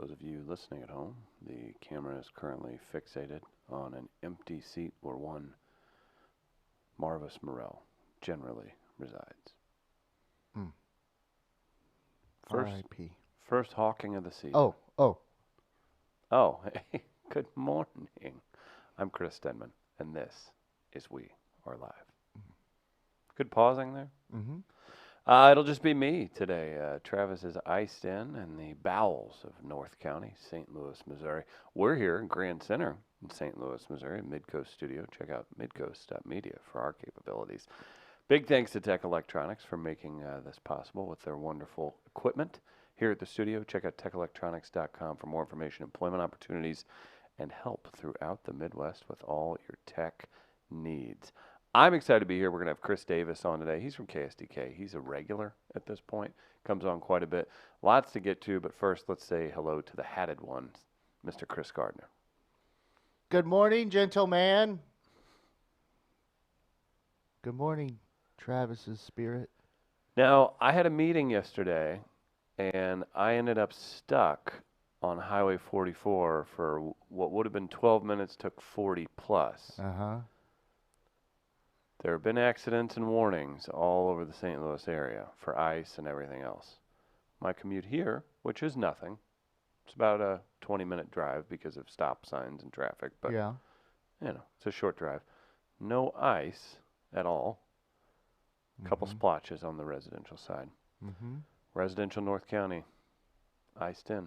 those of you listening at home, the camera is currently fixated on an empty seat where one Marvis Morel generally resides. Mm. First, R.I.P. first hawking of the season. Oh. Oh, hey, good morning. I'm Chris Stedman, and this is We Are Live. Good pausing there. Mm-hmm. It'll just be me today. Travis is iced in the bowels of North County, St. Louis, Missouri. We're here in Grand Center in St. Louis, Missouri, Midcoast Studio. Check out midcoast.media for our capabilities. Big thanks to Tech Electronics for making this possible with their wonderful equipment here at the studio. Check out techelectronics.com for more information, employment opportunities, and help throughout the Midwest with all your tech needs. I'm excited to be here. We're going to have Chris Davis on today. He's from KSDK. He's a regular at this point. Comes on quite a bit. Lots to get to, but first let's say hello to the hatted one, Mr. Chris Gardner. Good morning, gentleman. Good morning, Travis's spirit. Now, I had a meeting yesterday, and I ended up stuck on Highway 44 for what would have been 12 minutes, took 40 plus. Uh-huh. There have been accidents and warnings all over the St. Louis area for ice and everything else. My commute here, which is nothing, it's about a 20-minute drive because of stop signs and traffic, but Yeah. it's a short drive. No ice at all. A couple splotches on the residential side. Mm-hmm. Residential North County, iced in.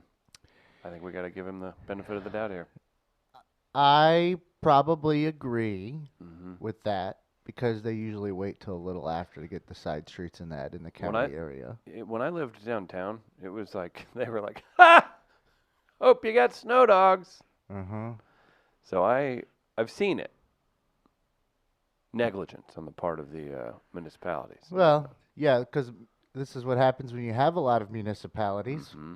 I think we got to give him the benefit of the doubt here. I probably agree Mm-hmm. with that because they usually wait till a little after to get the side streets and that in the county area. When I lived downtown, it was like, they were like, ha! Hope you got snow dogs. Uh-huh. So I've seen it. Negligence on the part of the municipalities. Well, yeah, because this is what happens when you have a lot of municipalities, Mm-hmm.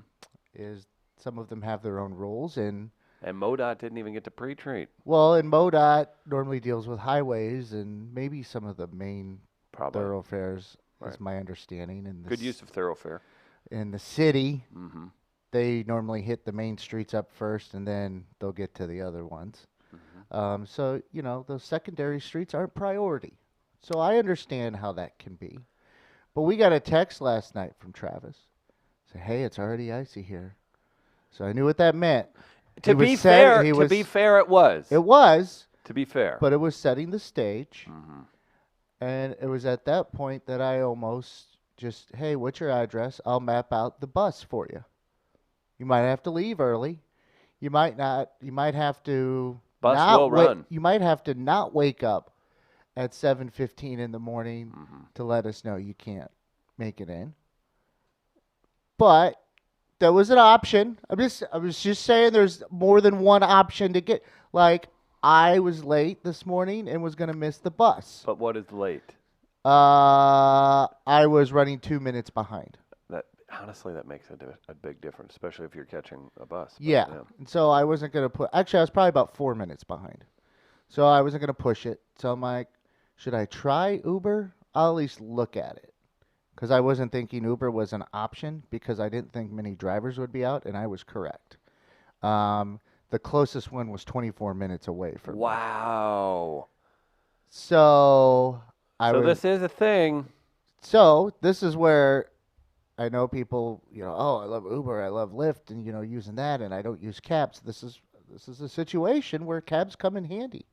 is some of them have their own rules, and MoDOT didn't even get to pre-treat. and MoDOT normally deals with highways and maybe some of the main Probably. thoroughfares, Right. is my understanding. In the Good use of thoroughfare. in the city, Mm-hmm. they normally hit the main streets up first, and then they'll get to the other ones. Mm-hmm. So, those secondary streets aren't priority. So I understand how that can be. But we got a text last night from Travis. Say, hey, it's already icy here. So I knew what that meant. To be fair, it was. It was, To be fair. but it was setting the stage. Mm-hmm. And it was at that point that I almost just, hey, what's your address? I'll map out the bus for you. You might have to leave early. You might not. You might have to Bus will run. You might have to not wake up at 7:15 in the morning Mm-hmm. to let us know you can't make it in. But there was an option. I was just saying there's more than one option to get. Like, I was late this morning and was going to miss the bus. But what is late? I was running 2 minutes behind. Honestly, that makes a big difference, especially if you're catching a bus. But, Yeah. And so I wasn't going to put. Actually, I was probably about 4 minutes behind. So I wasn't going to push it. So I'm like, should I try Uber? I'll at least look at it. Because I wasn't thinking Uber was an option because I didn't think many drivers would be out, and I was correct. The closest one was 24 minutes away from me. Wow. So this is a thing. So this is where I know people, oh, I love Uber, I love Lyft, and using that, and I don't use cabs. This is a situation where cabs come in handy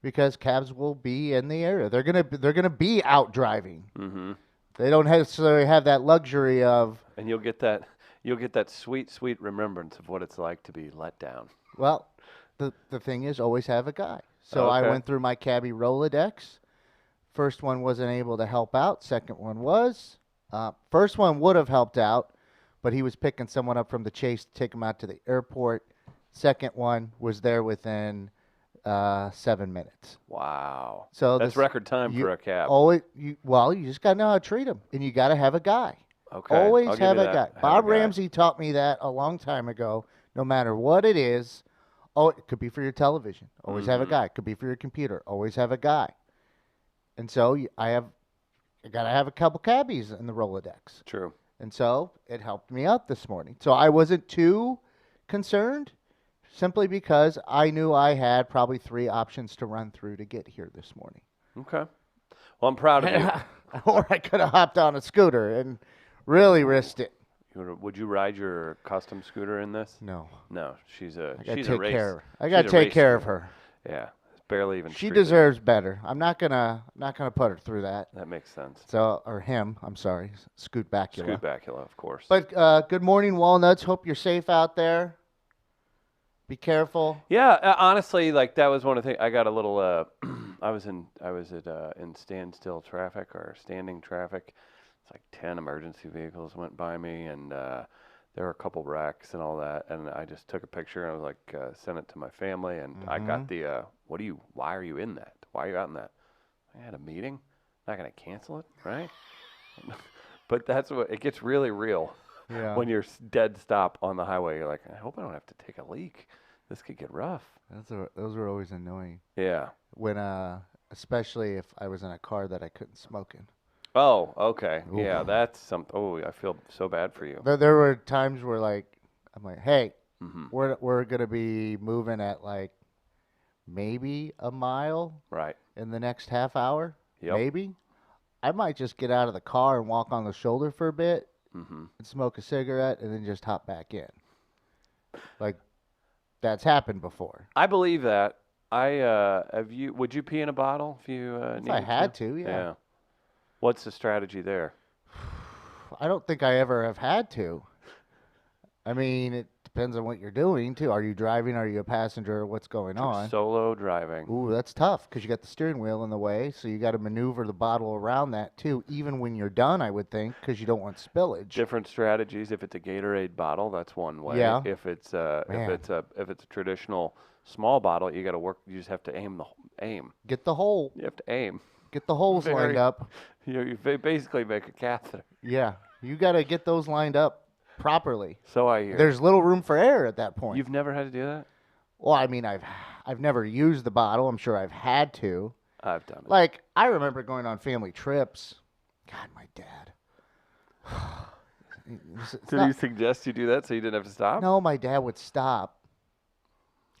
because cabs will be in the area. They're gonna be out driving. Mm-hmm. They don't necessarily have that luxury of. And you'll get that sweet, sweet remembrance of what it's like to be let down. Well, the thing is, always have a guy. So I went through my cabbie Rolodex. First one wasn't able to help out. Second one was. First one would have helped out, but he was picking someone up from the Chase to take him out to the airport. Second one was there within 7 minutes. Wow. So that's record time for a cab. You just got to know how to treat them, and you got to have a guy. Okay. Always have a guy. Bob Ramsey taught me that a long time ago. No matter what it is, it could be for your television. Always have a guy. It could be for your computer. Always have a guy. And so I got to have a couple cabbies in the Rolodex. True. And so it helped me out this morning. So I wasn't too concerned simply because I knew I had probably 3 options to run through to get here this morning. Okay. Well, I'm proud of you. Or I could have hopped on a scooter and really risked it. Would you ride your custom scooter in this? No. No, she's a I gotta she's a take race. care of her. I gotta she's a take race care of scooter. her. Yeah, it's barely even. She street legal. deserves better. I'm not gonna put her through that. That makes sense. So, or him, I'm sorry, Scoot Bacula. Scoot Bacula, of course. But good morning, Walnuts. Hope you're safe out there. Be careful. Yeah, honestly, like that was one of the things. I got a little. I was in standstill traffic or standing traffic. It's like 10 emergency vehicles went by me, and there were a couple wrecks and all that. And I just took a picture and I was like, sent it to my family, and I got the. Why are you in that? Why are you out in that? I had a meeting. Not gonna cancel it, right? But that's what it gets really real. Yeah. When you're dead stop on the highway, you're like, I hope I don't have to take a leak. This could get rough. Those were always annoying. Yeah. When especially if I was in a car that I couldn't smoke in. Oh, okay. Ooh. Yeah, that's something. Oh, I feel so bad for you. There were times where I'm like, hey, Mm-hmm. we're gonna be moving at like maybe a mile Right. in the next half hour. Yep. Maybe. I might just get out of the car and walk on the shoulder for a bit Mm-hmm. and smoke a cigarette and then just hop back in. Like, that's happened before. I believe that. Would you pee in a bottle if you If needed I had to? to, yeah. What's the strategy there? I don't think I ever have had to. I mean, it depends on what you're doing, too. Are you driving? Are you a passenger? What's going on? Solo driving. Ooh, that's tough because you got the steering wheel in the way, so you got to maneuver the bottle around that, too, even when you're done, I would think, because you don't want spillage. Different strategies. If it's a Gatorade bottle, that's one way. Yeah. If it's a Man. if it's a traditional small bottle, you got to work. You just have to aim. Get the hole. You have to aim. Get the holes lined up. You basically make a catheter. Yeah, you got to get those lined up properly. So I hear. There's little room for error at that point. You've never had to do that? Well, I mean, I've never used the bottle. I'm sure I've had to. I've done it. Like, I remember going on family trips. God, my dad. Did he suggest you do that so you didn't have to stop? No, my dad would stop.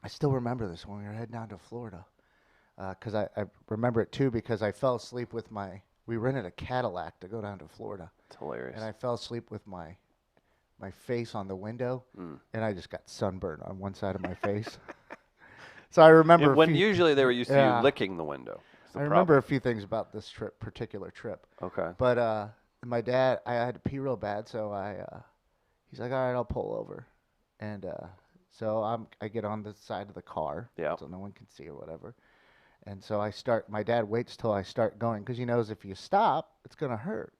I still remember this when we were heading down to Florida. Because I remember it, too, because I fell asleep with we rented a Cadillac to go down to Florida. It's hilarious. And I fell asleep with my face on the window, and I just got sunburned on one side of my face. So I remember usually they were used to you licking the window. I remember a few things about this particular trip. Okay. But my dad, I had to pee real bad, so he's like, all right, I'll pull over. And so I get on the side of the car, so no one can see or whatever. And so my dad waits till I start going, because he knows if you stop, it's going to hurt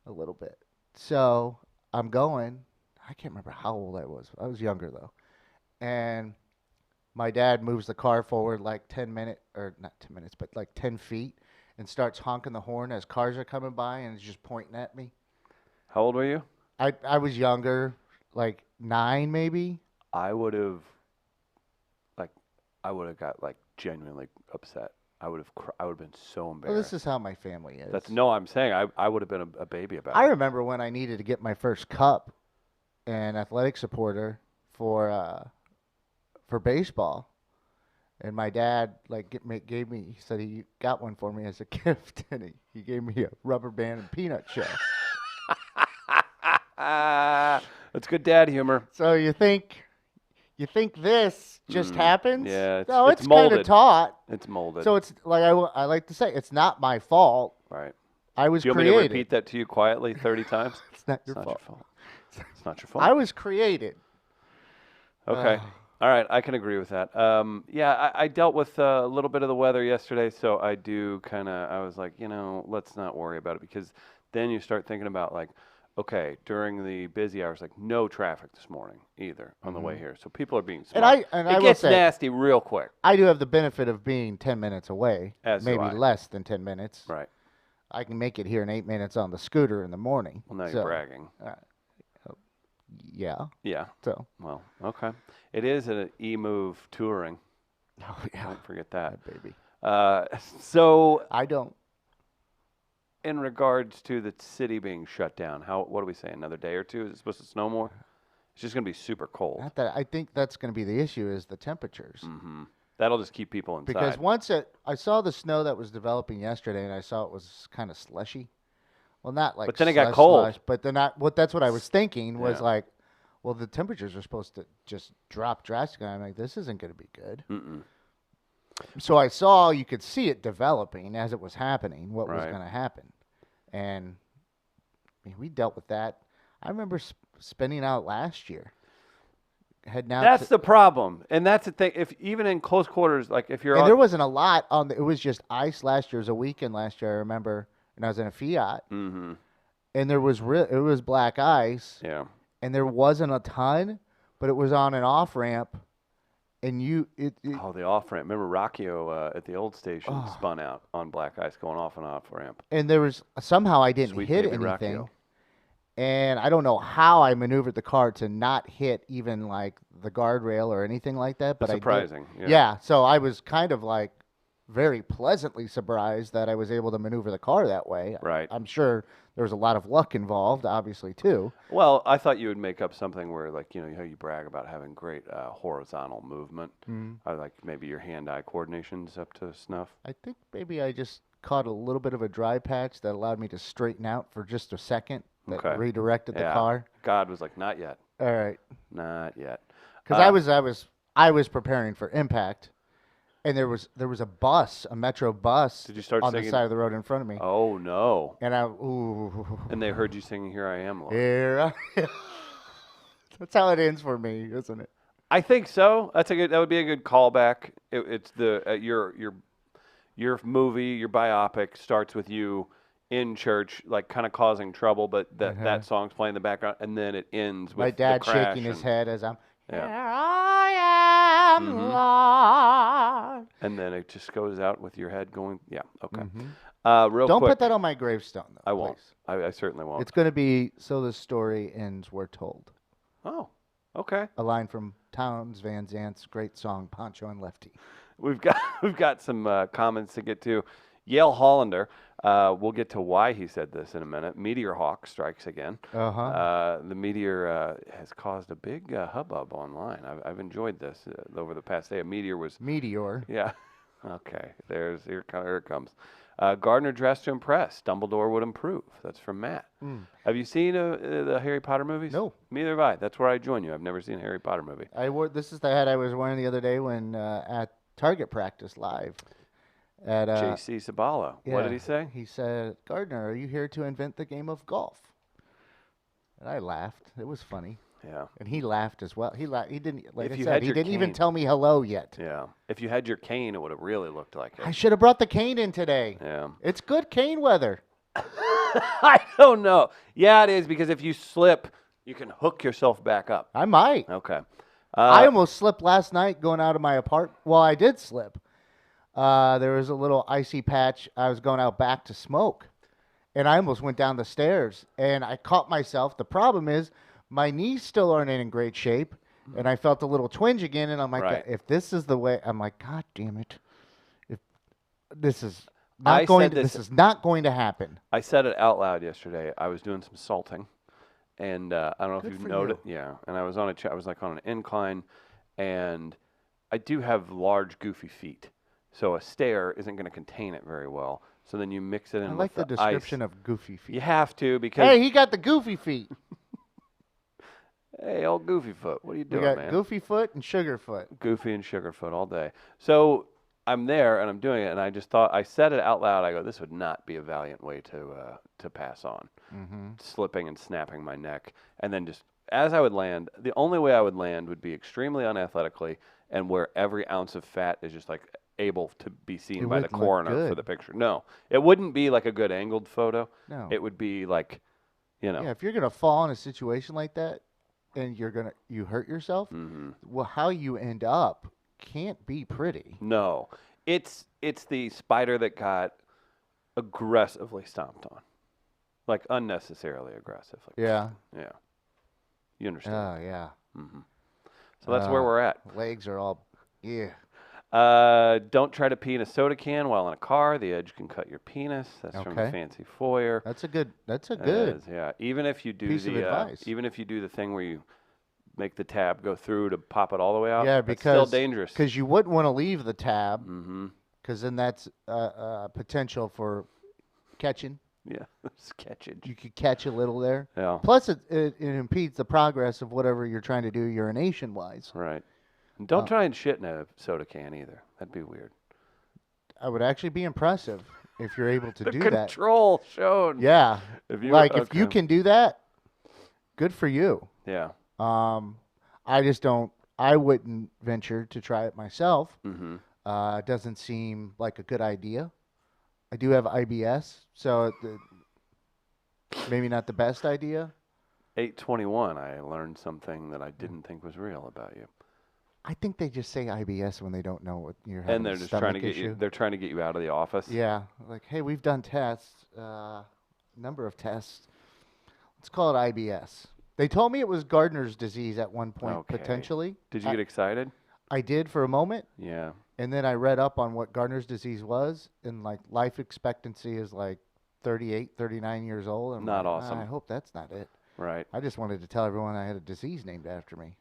a little bit. So I'm going. I can't remember how old I was. I was younger, though. And my dad moves the car forward like 10 minutes, or not 10 minutes, but like 10 feet, and starts honking the horn as cars are coming by and is just pointing at me. How old were you? I was younger, like 9 maybe. I would have got like genuinely upset. I would have been so embarrassed. Well, this is how my family is. I'm saying I would have been a baby about it. I remember when I needed to get my first cup and athletic supporter for baseball, and my dad gave me. He said he got one for me as a gift, and he gave me a rubber band and peanut shell. That's good dad humor. So you think this just happens? Yeah. No, it's kind of taught. It's molded. So it's like I like to say, it's not my fault. Right. I was Do you created. want me to repeat that to you quietly 30 times? It's not It's your not fault. your fault. It's not your fault. I was created. Okay. All right. I can agree with that. I dealt with a little bit of the weather yesterday, so I was like, let's not worry about it, because then you start thinking about like, okay, during the busy hours, like no traffic this morning either on the way here. So people are being smart. And it I gets will say, nasty real quick. I do have the benefit of being 10 minutes away, As do maybe I. less than 10 minutes. Right. I can make it here in 8 minutes on the scooter in the morning. Well, now you're bragging. Yeah. Yeah. So. Well, okay. It is an e-move touring. Oh, yeah. Don't forget that. Baby. So I don't. in regards to the city being shut down, what do we say? Another day or two? Is it supposed to snow more? It's just going to be super cold. Not that I think that's going to be the issue is the temperatures. Mm-hmm. That'll just keep people inside. Because I saw the snow that was developing yesterday, and I saw it was kind of slushy. Well, not like. But then it got cold. Slush, but then that's what I was thinking was Yeah. like, well, the temperatures are supposed to just drop drastically. I'm like, this isn't going to be good. Mm-mm. So you could see it developing as it was happening, what was Right. going to happen. And I mean, we dealt with that. I remember spinning out last year. Heading out. That's the problem, and that's the thing. If even in close quarters, like if you're and on, there wasn't a lot on. It was just ice last year. It was a weekend last year. I remember, and I was in a Fiat, mm-hmm. and there was it was black ice, Yeah. and there wasn't a ton, but it was on an off ramp, and Oh, the off ramp. Remember Rockio at the old station Oh. spun out on black ice going off and off ramp. and there was somehow I didn't Sweet hit baby anything. Rockio. And I don't know how I maneuvered the car to not hit even like the guardrail or anything like that. But That's surprising. I did. Yeah. Yeah. So I was kind of like very pleasantly surprised that I was able to maneuver the car that way. Right. I'm sure there was a lot of luck involved, obviously, too. Well, I thought you would make up something where, like, you know, how you brag about having great horizontal movement. I like maybe your hand-eye coordination's up to snuff. I think maybe I just caught a little bit of a dry patch that allowed me to straighten out for just a second. That Okay. redirected the Yeah. car. God was like, not yet, All right. not yet. Because I was preparing for impact, and there was a bus, a metro bus, Did you start on singing? the side of the road in front of me, Oh no! and ooh, And they heard you singing "Here I Am." Lord. yeah, that's how it ends for me, isn't it? I think so. That would be a good callback. It's your movie, your biopic starts with you in church, like kind of causing trouble, but that song's playing in the background, and then it ends with My dad the crash shaking his and- head as I'm. Yeah. Here I am, Lord. And then it just goes out with your head going, yeah, okay. Mm-hmm. Real Don't quick. put that on my gravestone, though. I won't. please. I certainly won't. It's going to be so the story ends. We're told. Oh, okay. A line from Townes Van Zant's great song "Poncho and Lefty." We've got some comments to get to. Yale Hollander. We'll get to why he said this in a minute. Meteor Hawk strikes again. The meteor has caused a big hubbub online. I've enjoyed this over the past day. A meteor was. Meteor. Yeah. Okay. Here it comes. Gardner dressed to impress. Dumbledore would improve. That's from Matt. Have you seen the Harry Potter movies? No. Neither have I. That's where I join you. I've never seen a Harry Potter movie. This is the hat I was wearing the other day when at Target practice live. At J.C. Sabala. What did he say? He said, "Gardner, are you here to invent the game of golf?" And I laughed. It was funny, Yeah. and he laughed as well. He didn't like If I you said. had He your didn't even cane. tell me hello yet. Yeah. If you had your cane, it would have really looked like it. I should have brought the cane in today. Yeah. It's good cane weather. I don't know. Yeah, it is, because if you slip, you can hook yourself back up. I might. Okay. I almost slipped last night going out of my apartment. Well, I did slip. There was a little icy patch. I was going out back to smoke, and I almost went down the stairs, and I caught myself. The problem is my knees still aren't in great shape, and I felt a little twinge again, and I'm like, Right. if this is the way, I'm like, God damn it. If this is I not going said to, this- this is not going to happen. I said it out loud yesterday. I was doing some salting, and I don't know Good if for you've noticed. Yeah, and I was on I was like on an incline, and I do have large, goofy feet, so a stair isn't going to contain it very well. So then you mix it in I like the with description ice. of goofy feet. You have to, because Hey, he got the goofy feet. hey, old Goofy Foot, what are you We doing, got man? Goofy Foot and Sugar Foot. Goofy and Sugarfoot all day. So I'm there and I'm doing it, and I just thought, I said it out loud. I go, this would not be a valiant way to pass on. Slipping and snapping my neck, and then just as I would land, the only way I would land would be extremely unathletically, and where every ounce of fat is just like able to be seen It by the wouldn't look coroner for good. the picture. No, it wouldn't be like a good angled photo. No. It would be like, you know, Yeah, if you're gonna fall in a situation like that, and you hurt yourself, well, how you end up can't be pretty. no, it's the spider that got aggressively stomped on, like unnecessarily aggressive. Like, Yeah. yeah, you understand. Oh yeah. So that's where we're at. Legs are all. Yeah. Don't try to pee in a soda can while in a car. The edge can cut your penis. That's from the Okay. Fancy Foyer. That's a good. It good. is, yeah. Even if you do piece of advice. even if you do the thing where you make the tab go through to pop it all the way out. Yeah, That's still because dangerous. Because you wouldn't want to leave the tab, Mm-hmm. because then that's potential for catching. Yeah, sketchage. You could catch a little there. Yeah. Plus, it impedes the progress of whatever you're trying to do urination wise. Right. And don't try and shit in a soda can either. That'd be weird. I would actually be impressive if you're able to The do that. control shown. Yeah. If you If you can do that, good for you. Yeah. I just don't. I wouldn't venture to try it myself. Mm-hmm. It doesn't seem like a good idea. I do have IBS, so maybe not the best idea. 821. I learned something that I didn't think was real about you. I think they just say IBS when they don't know what you're having. And they're just trying to get you. They're trying to get you out of the office. Yeah, like, hey, we've done tests, number of tests. Let's call it IBS. They told me it was Gardner's disease at one point, potentially. Did you get excited? I did for a moment. Yeah. And then I read up on what Gardner's disease was, and like life expectancy is like 38, 39 years old. I'm Not like, awesome. I hope that's not it. Right. I just wanted to tell everyone I had a disease named after me.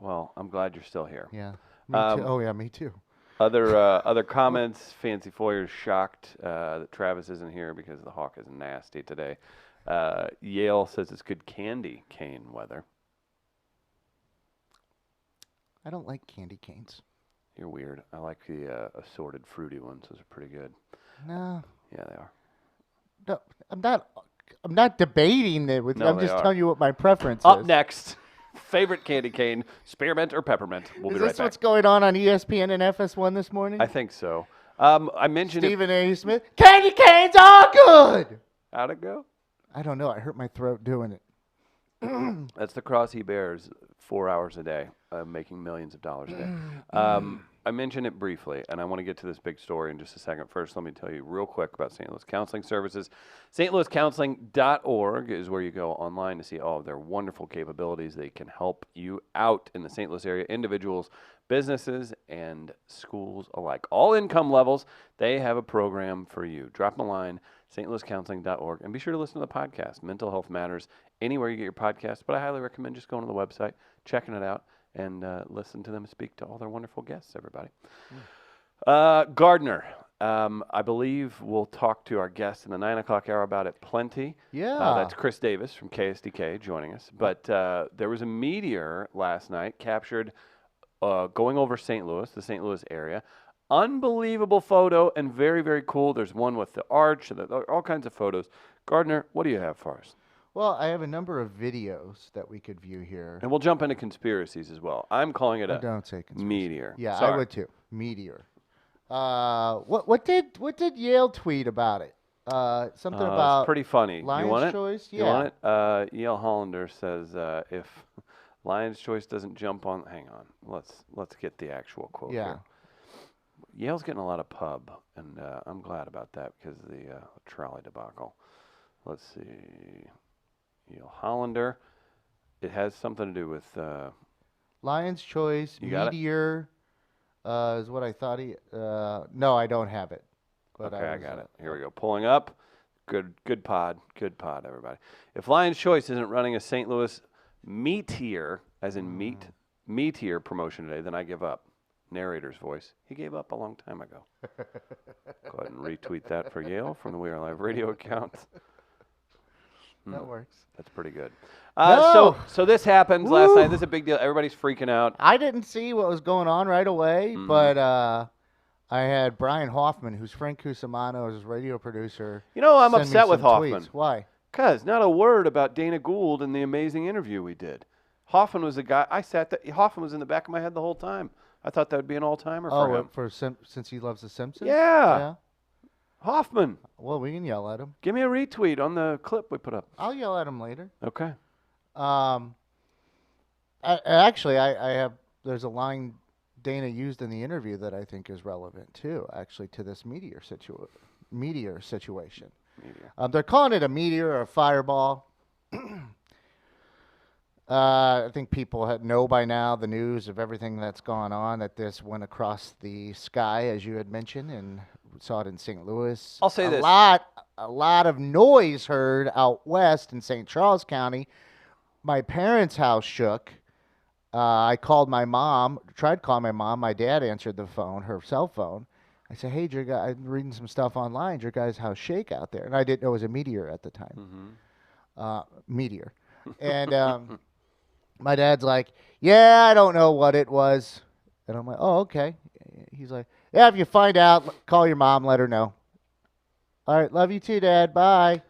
Well, I'm glad you're still here. Yeah. Me too. Oh, yeah, me too. Other comments. Fancy Foyer's shocked that Travis isn't here because the Hawk is nasty today. Yale says it's good candy cane weather. I don't like candy canes. You're weird. I like the assorted fruity ones. Those are pretty good. No. Yeah, they are. No, I'm not debating it with you. No, I'm they just are. telling you what my preference Up is. next, favorite candy cane, spearmint or peppermint? We'll Is be right this back. what's going on ESPN and FS1 this morning? I think so. I mentioned Stephen A. Smith. Candy canes are good. How'd it go? I don't know. I hurt my throat doing it. That's the Crossy Bears, 4 hours a day, making millions of dollars a day. I mentioned it briefly, and I want to get to this big story in just a second. First, let me tell you real quick about St. Louis Counseling Services. stlouiscounseling.org is where you go online to see all of their wonderful capabilities. They can help you out in the St. Louis area, individuals, businesses, and schools alike. All income levels, they have a program for you. Drop them a line, stlouiscounseling.org, and be sure to listen to the podcast, Mental Health Matters, anywhere you get your podcast. But I highly recommend just going to the website, checking it out, and listen to them speak to all their wonderful guests, everybody. Gardner, I believe we'll talk to our guest in the 9 o'clock hour about it plenty. Yeah. That's Chris Davis from KSDK joining us. But there was a meteor last night captured going over St. Louis, the St. Louis area. Unbelievable photo and very, very cool. There's one with the arch, and all kinds of photos. Gardner, what do you have for us? Well, I have a number of videos that we could view here. And we'll jump into conspiracies as well. I'm calling it Don't say conspiracy. meteor. Yeah, Sorry. I would too. Meteor. What did Yale tweet about it? Something about it's pretty funny. Lion's you want it? Choice? You Yeah. want it? Yale Hollander says if Lion's Choice doesn't jump on, hang on. Let's get the actual quote Yeah. here. Yale's getting a lot of pub, and I'm glad about that because of the trolley debacle. Let's see. Yale Hollander. It has something to do with Lion's Choice, You got it? Meteor, is what I thought he. No, I don't have it. But okay, I got it. Here we go. Pulling up. Good pod, everybody. If Lion's Choice isn't running a St. Louis Meteor, as in Meteor promotion today, then I give up. Narrator's voice. He gave up a long time ago. Go ahead and retweet that for Yale from the We Are Live radio account. That works. That's pretty good. No! So this happens last night. This is a big deal. Everybody's freaking out. I didn't see what was going on right away, but I had Brian Hoffman, who's Frank Cusimano's radio producer. You know, I'm send me upset with some Hoffman. tweets. Why? Because not a word about Dana Gould and the amazing interview we did. Hoffman was the guy. Hoffman was in the back of my head the whole time. I thought that would be an all-timer for him. Since he loves The Simpsons? Yeah. Hoffman. Well, we can yell at him. Give me a retweet on the clip we put up. I'll yell at him later. Okay. Actually, I have. There's a line Dana used in the interview that I think is relevant too. Actually, to this meteor situation. Meteor. They're calling it a meteor or a fireball. I think people know by now the news of everything that's gone on, that this went across the sky, as you had mentioned, and saw it in St. Louis. I'll say this. A lot of noise heard out west in St. Charles County. My parents' house shook. I called my mom, tried calling my mom. My dad answered the phone, her cell phone. I said, "Hey, I'm reading some stuff online. Is your guys' house shake out there?" And I didn't know it was a meteor at the time. Meteor. And my dad's like, "Yeah, I don't know what it was." And I'm like, "Oh, okay." He's like, "Yeah, if you find out, call your mom, let her know." All right, love you too, Dad. Bye.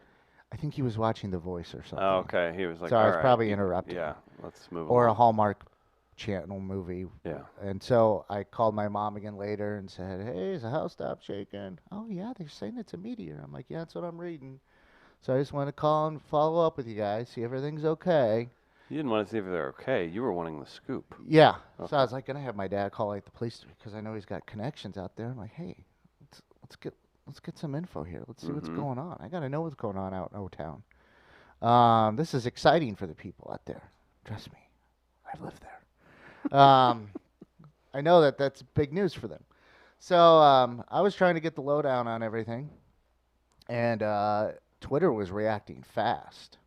I think he was watching The Voice or something. Oh, okay. He was like, so I all was right, probably interrupting. Yeah, let's move Or along. a Hallmark Channel movie. Yeah. And so I called my mom again later and said, "Hey, is the house stopped shaking?" "Oh, yeah, they're saying it's a meteor." I'm like, "Yeah, that's what I'm reading." So I just want to call and follow up with you guys, see if everything's okay. You didn't want to see if they're okay. You were wanting the scoop. Yeah. Okay. So I was like, gonna have my dad call like the police because I know he's got connections out there. I'm like, "Hey, let's get some info here. Let's see what's going on. I gotta know what's going on out in O-Town." This is exciting for the people out there. Trust me, I've lived there. I know that that's big news for them. So I was trying to get the lowdown on everything, and Twitter was reacting fast,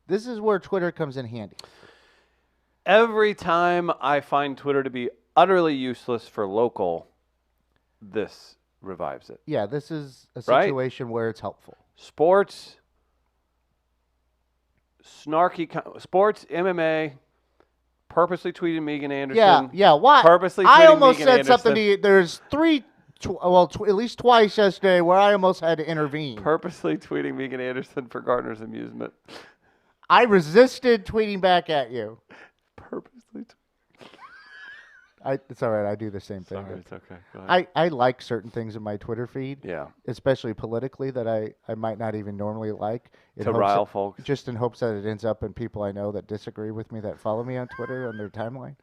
this is where Twitter comes in handy. Every time I find Twitter to be utterly useless for local, this revives it. Yeah, this is a situation where it's helpful. Sports, sports, MMA, purposely tweeting Megan Anderson. Yeah. Why? Purposely tweeting I almost Megan said Anderson. something to you. There's at least twice yesterday where I almost had to intervene. Purposely tweeting Megan Anderson for Gardner's amusement. I resisted tweeting back at you. Purposely. It's all right. I do the same thing. Sorry, it's okay. Go ahead. I like certain things in my Twitter feed. Yeah. Especially politically that I might not even normally like. To rile folks. Just in hopes that it ends up in people I know that disagree with me that follow me on Twitter on their timeline.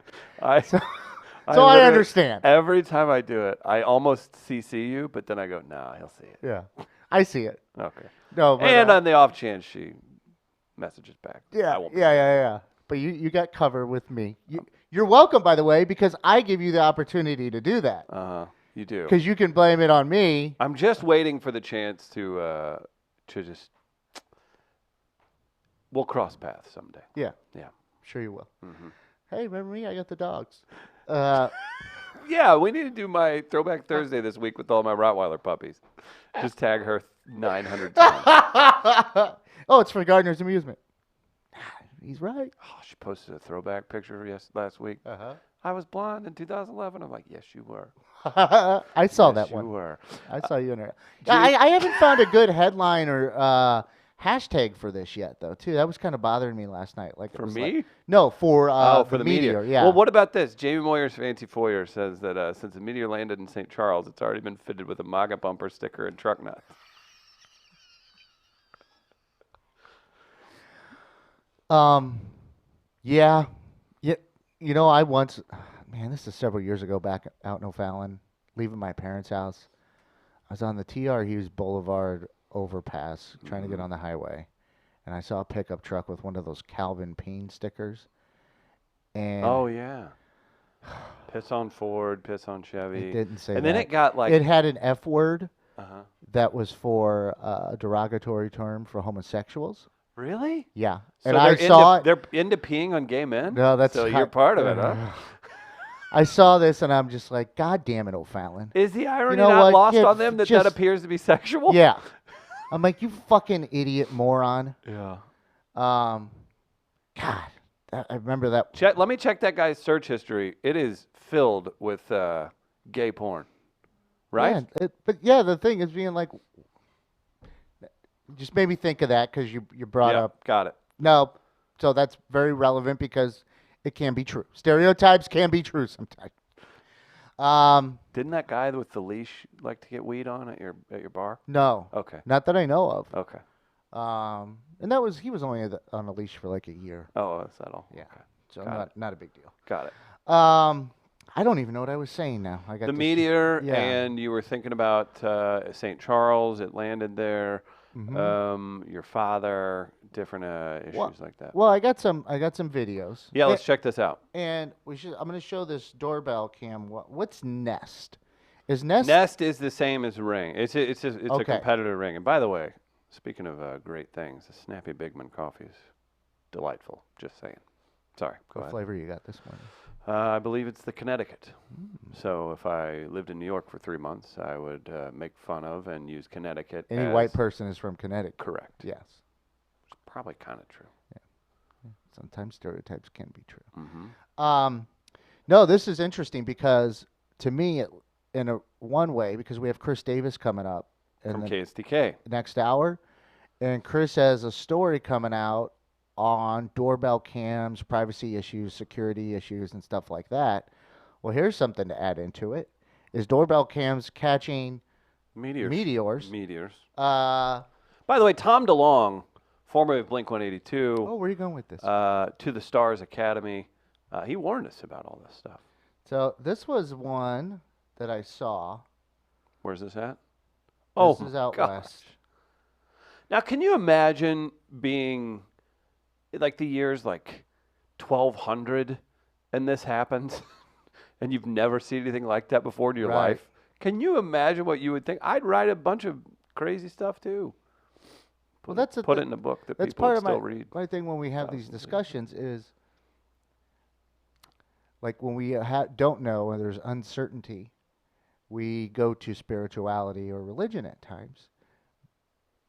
So I understand. Every time I do it, I almost CC you, but then I go, nah, he'll see it. Yeah. I see it. Okay. No, but, and on the off chance she messages back. Yeah. But you got covered with me. You're welcome, by the way, because I give you the opportunity to do that. You do. Because you can blame it on me. I'm just waiting for the chance to just. We'll cross paths someday. Yeah. Yeah. Sure you will. Mm-hmm. Hey, remember me? I got the dogs. Yeah, we need to do my Throwback Thursday this week with all my Rottweiler puppies. Just tag her 900 times. Oh, it's for Gardner's amusement. He's right. Oh, she posted a throwback picture last week. Uh-huh. I was blonde in 2011. I'm like, yes, you were. I saw that one. You were. I saw you in there. I haven't found a good headline or hashtag for this yet, though. Too, that was kind of bothering me last night. Like for me? No, for the meteor. Yeah. Well, what about this? Jamie Moyer's Fancy Foyer says that since the meteor landed in St. Charles, it's already been fitted with a MAGA bumper sticker and truck nuts. Yeah. You know, this is several years ago back out in O'Fallon, leaving my parents' house. I was on the T.R. Hughes Boulevard overpass trying to get on the highway, and I saw a pickup truck with one of those Calvin Payne stickers. And oh, yeah. Piss on Ford, piss on Chevy. It didn't say and that. then it got like... It had an F word Uh-huh. that was for a derogatory term for homosexuals. Really? Yeah. So and I saw it. They're into peeing on gay men? No, that's so you're part of it, huh? I saw this and I'm just like, God damn it, O'Fallon. Is the irony You know not what? lost Yeah, on them that appears to be sexual? Yeah. I'm like, you fucking idiot moron. Yeah. God, I remember that. Let me check that guy's search history. It is filled with gay porn. Right? Yeah, the thing is being like, just made me think of that because you brought up. Got it. No, so that's very relevant because it can be true. Stereotypes can be true sometimes. Didn't that guy with the leash like to get weed on at your bar? No. Okay. Not that I know of. Okay. And he was only on a leash for like a year. Oh, is that all? Yeah. Okay. So not a big deal. Got it. I don't even know what I was saying now. I got the meteor, yeah. And you were thinking about St. Charles. It landed there. Mm-hmm. Your father, different issues like that. Well, I got some videos. Yeah, let's check this out. And I'm going to show this doorbell cam. What's Nest? Is Nest? Nest is the same as Ring. It's a Okay. competitor to Ring. And by the way, speaking of great things, the Snappy Bigman coffee is delightful. Just saying. Sorry, go What ahead. flavor you got this morning? I believe it's the Connecticut. So if I lived in New York for 3 months, I would make fun of and use Connecticut. Any white person is from Connecticut. Correct. Yes. It's probably kind of true. Yeah. Sometimes stereotypes can be true. Mm-hmm. No, this is interesting because to me, in one way, because we have Chris Davis coming up From KSTK. next hour, and Chris has a story coming out on doorbell cams, privacy issues, security issues, and stuff like that. Well, here's something to add into it: is doorbell cams catching meteors? By the way, Tom DeLonge, formerly of Blink-182. Oh, where are you going with this? To the Stars Academy. He warned us about all this stuff. So this was one that I saw. Where's this at? This is out west. Now, can you imagine being like the years like 1200 and this happens and you've never seen anything like that before in your life? Can you imagine what you would think? I'd write a bunch of crazy stuff too. Put it in a book that people would still read. My thing when we have these discussions is like when we don't know and there's uncertainty, we go to spirituality or religion at times.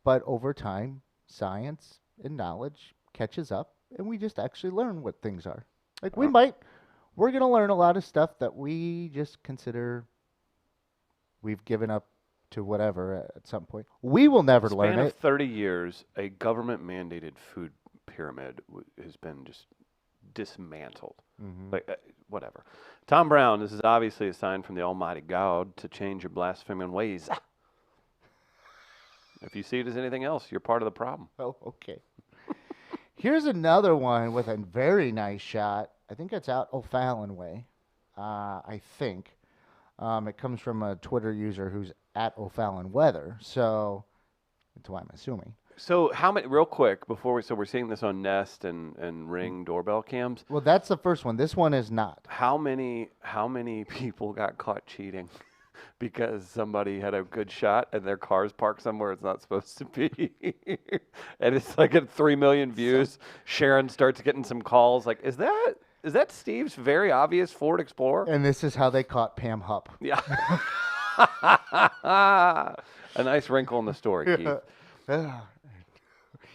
But over time, science and knowledge catches up, and we just actually learn what things are. Like we're going to learn a lot of stuff that we just consider we've given up to whatever at some point. We will never learn it. In the span of 30 years, a government-mandated food pyramid has been just dismantled. Mm-hmm. Like whatever. Tom Brown, this is obviously a sign from the Almighty God to change your blaspheming ways. If you see it as anything else, you're part of the problem. Oh, okay. Here's another one with a very nice shot. I think it's out O'Fallon way. I think. It comes from a Twitter user who's at O'Fallon Weather. So that's why I'm assuming. So how many, real quick, so we're seeing this on Nest and Ring doorbell cams. Well, that's the first one. This one is not. How many people got caught cheating because somebody had a good shot and their car's parked somewhere it's not supposed to be? And it's like at 3 million views. Sharon starts getting some calls like, is that Steve's very obvious Ford Explorer? And this is how they caught Pam Hupp. Yeah. A nice wrinkle in the story, Keith.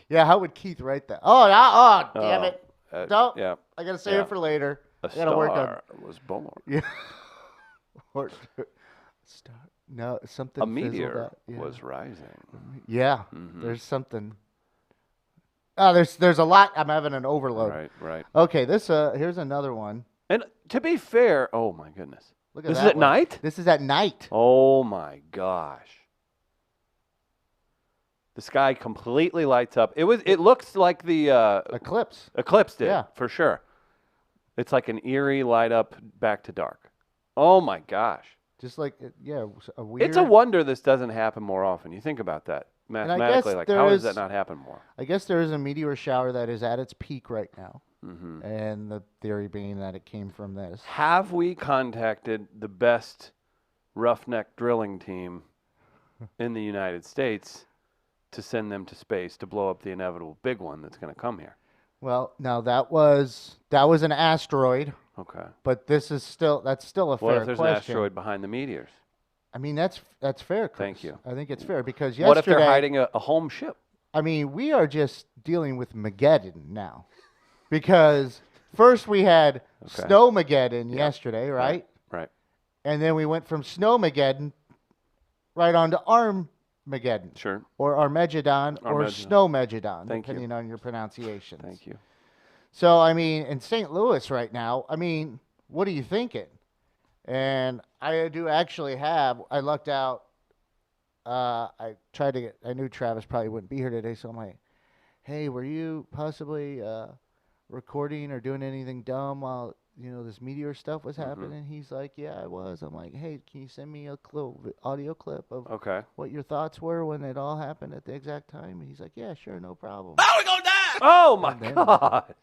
Yeah, how would Keith write that? Oh, damn it. Don't. Yeah. I got to save it for later. A I got to work on star was born. Yeah. Star. No, something. A meteor yeah. was rising. Yeah. Mm-hmm. There's something. Oh, there's a lot. I'm having an overload. Right. Okay, here's another one. And to be fair, oh my goodness. Look at this that is at one. night? This is at night. Oh my gosh. The sky completely lights up. It looks like the Eclipse. Eclipse did, Yeah. for sure. It's like an eerie light up back to dark. Oh my gosh. Just like a weird. It's a wonder this doesn't happen more often. You think about that mathematically, like how does that not happen more? I guess there is a meteor shower that is at its peak right now. Mm-hmm. And the theory being that it came from this. Have we contacted the best roughneck drilling team in the United States to send them to space to blow up the inevitable big one that's going to come here? Well, now that was an asteroid. Okay. But that's still a fair question. What if there's an asteroid behind the meteors? I mean, that's fair, Chris. Thank you. I think it's fair because yesterday. What if they're hiding a home ship? I mean, we are just dealing with Mageddon now. Because first we had Snowmageddon yesterday, right? Right. And then we went from Snowmageddon right on to Armageddon. Sure. Or Armageddon or Snowmageddon, depending on your pronunciation. Thank you. So, I mean, in St. Louis right now, I mean, what are you thinking? And I do actually I lucked out. I knew Travis probably wouldn't be here today, so I'm like, hey, were you possibly recording or doing anything dumb while, this meteor stuff was happening? Mm-hmm. He's like, yeah, I was. I'm like, hey, can you send me a audio clip of what your thoughts were when it all happened at the exact time? And he's like, yeah, sure, no problem. Oh, we're going to die! Oh, my God.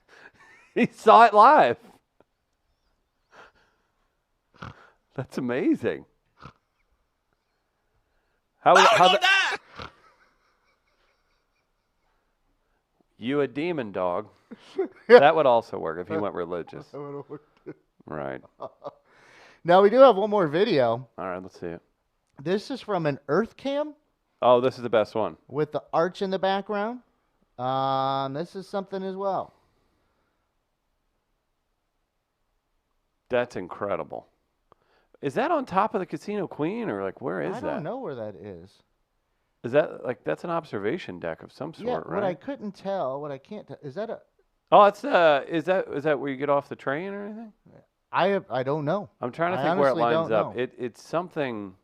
He saw it live. That's amazing. How die? You a demon dog. That would also work if he went religious. Right. Now, we do have one more video. All right, let's see it. This is from an Earth Cam Oh, this is the best one. with the arch in the background. This is something as well. That's incredible. Is that on top of the Casino Queen, or like where is I that? don't know where that is. Is that like that's an observation deck of some sort, Yeah, right? what I couldn't tell, what I can't tell, is that a? Oh, it's is that where you get off the train or anything? I don't know. I'm trying to I think where it honestly lines don't up. know. It's something,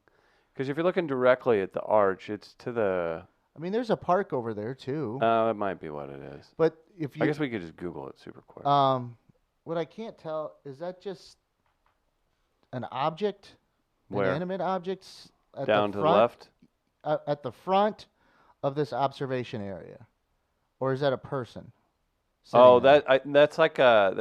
because if you're looking directly at the arch, it's to the. I mean, there's a park over there too. That might be what it is. But if you, I guess we could just Google it super quick. what I can't tell is that just an object, Where? an animate object at Down the to front, the left. At the front of this observation area, or is that a person? Oh, sitting there? that's like a.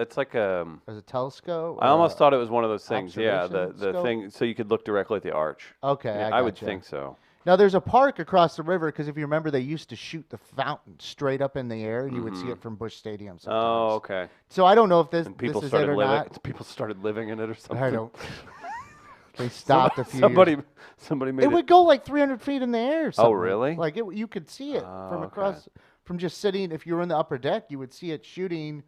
As a telescope. I or almost a- thought it was one of those things. Yeah, the observation scope? thing, so you could look directly at the arch. Okay, Yeah, I would gotcha. think so. Now there's a park across the river because if you remember, they used to shoot the fountain straight up in the air, and you would see it from Busch Stadium sometimes. Oh, okay. So I don't know if this And people this is it started or living. not. People started living in it or something. I don't. They stopped a few. Somebody made It it. would go like 300 feet in the air. Or something. really? Like you could see it from okay. across, from just sitting. If you were in the upper deck, you would see it shooting,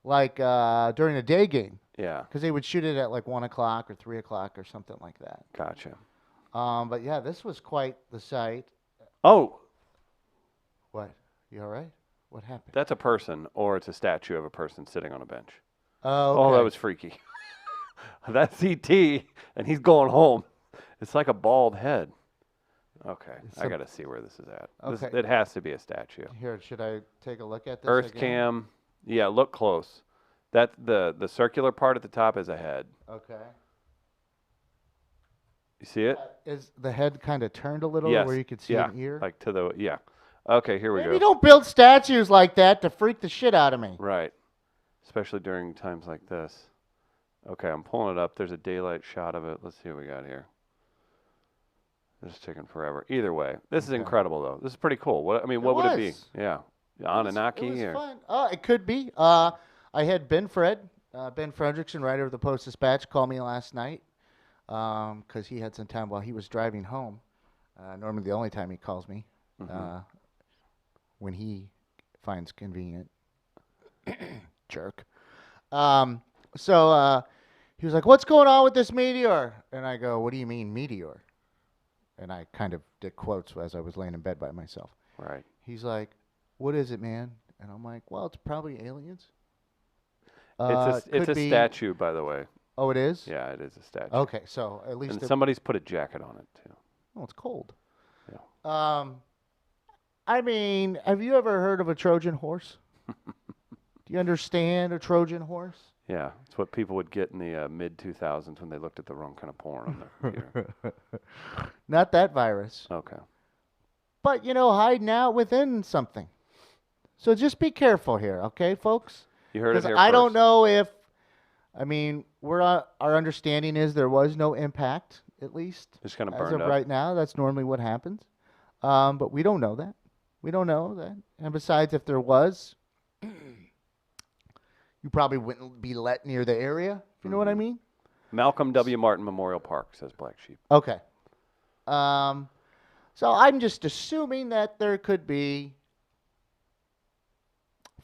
like during a day game, Yeah, because they would shoot it at like 1 o'clock or 3 o'clock or something like that. gotcha. But yeah, this was quite the sight. Oh, What? You all right? What happened? that's a person, or it's a statue of a person sitting on a bench. Oh, Oh, that okay. was freaky. That's ET, and he's going home. It's like a bald head. Okay, I got to see where this is at. Okay. It has to be a statue. Here, should I take a look at this? Earth again? cam. Yeah, look close. That the circular part at the top is a head. Okay. You see it? Is the head kind of turned a little Yes. where you could see Yeah, an ear? like to the yeah. Okay, here we Maybe go. don't build statues like that to freak the shit out of me. Right. Especially during times like this. Okay, I'm pulling it up. There's a daylight shot of it. Let's see what we got here. This is taking forever. Either way, this is Okay. incredible though. This is pretty cool. What would it be? was. Yeah, It Anunnaki was or fun. It could be. I had Ben Fredrickson, writer of the Post-Dispatch, call me last night because he had some time while he was driving home. Normally the only time he calls me when he finds convenient. Jerk. So he was like, "What's going on with this meteor?" And I go, "What do you mean meteor?" And I kind of did quotes as I was laying in bed by myself. right? He's like, "What is it, man?" And I'm like, "Well, it's probably aliens." It's could a be- statue, by the way. Oh, it is? Yeah, it is a statue. Okay, so at least And it, somebody's put a jacket on it too. oh, it's cold. Yeah. I mean, have you ever heard of a Trojan horse? Do you understand a Trojan horse? Yeah, it's what people would get in the mid 2000s when they looked at the wrong kind of porn on their computer. Not that virus. Okay. But, hiding out within something. So just be careful here, okay, folks? You heard it Because here I don't first. know if, our understanding is there was no impact, at least. Just kind of As burned of up. right now, that's normally what happens. But we don't know that. We don't know that. And besides, if there was, you probably wouldn't be let near the area, if you know what I mean. Malcolm W. Martin Memorial Park, says Black Sheep. Okay. So I'm just assuming that there could be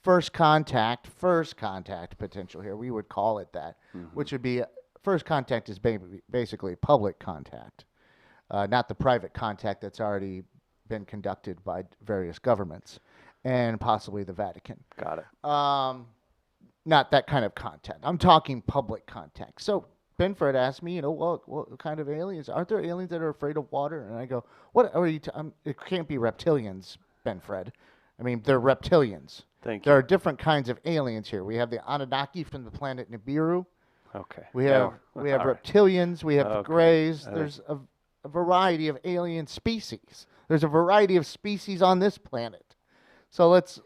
first contact potential here. We would call it that, which would be first contact is basically public contact, not the private contact that's already been conducted by various governments and possibly the Vatican. Got it. Not that kind of contact. I'm talking public contact. So Benfred asked me, what kind of aliens? Aren't there aliens that are afraid of water? And I go, what are you? It can't be reptilians, Benfred. I mean, they're reptilians. Thank There you. are different kinds of aliens here. We have the Anunnaki from the planet Nibiru. Okay. We Yeah, have all right. reptilians. We have the Okay. Greys. think- There's a variety of alien species. There's a variety of species on this planet. So let's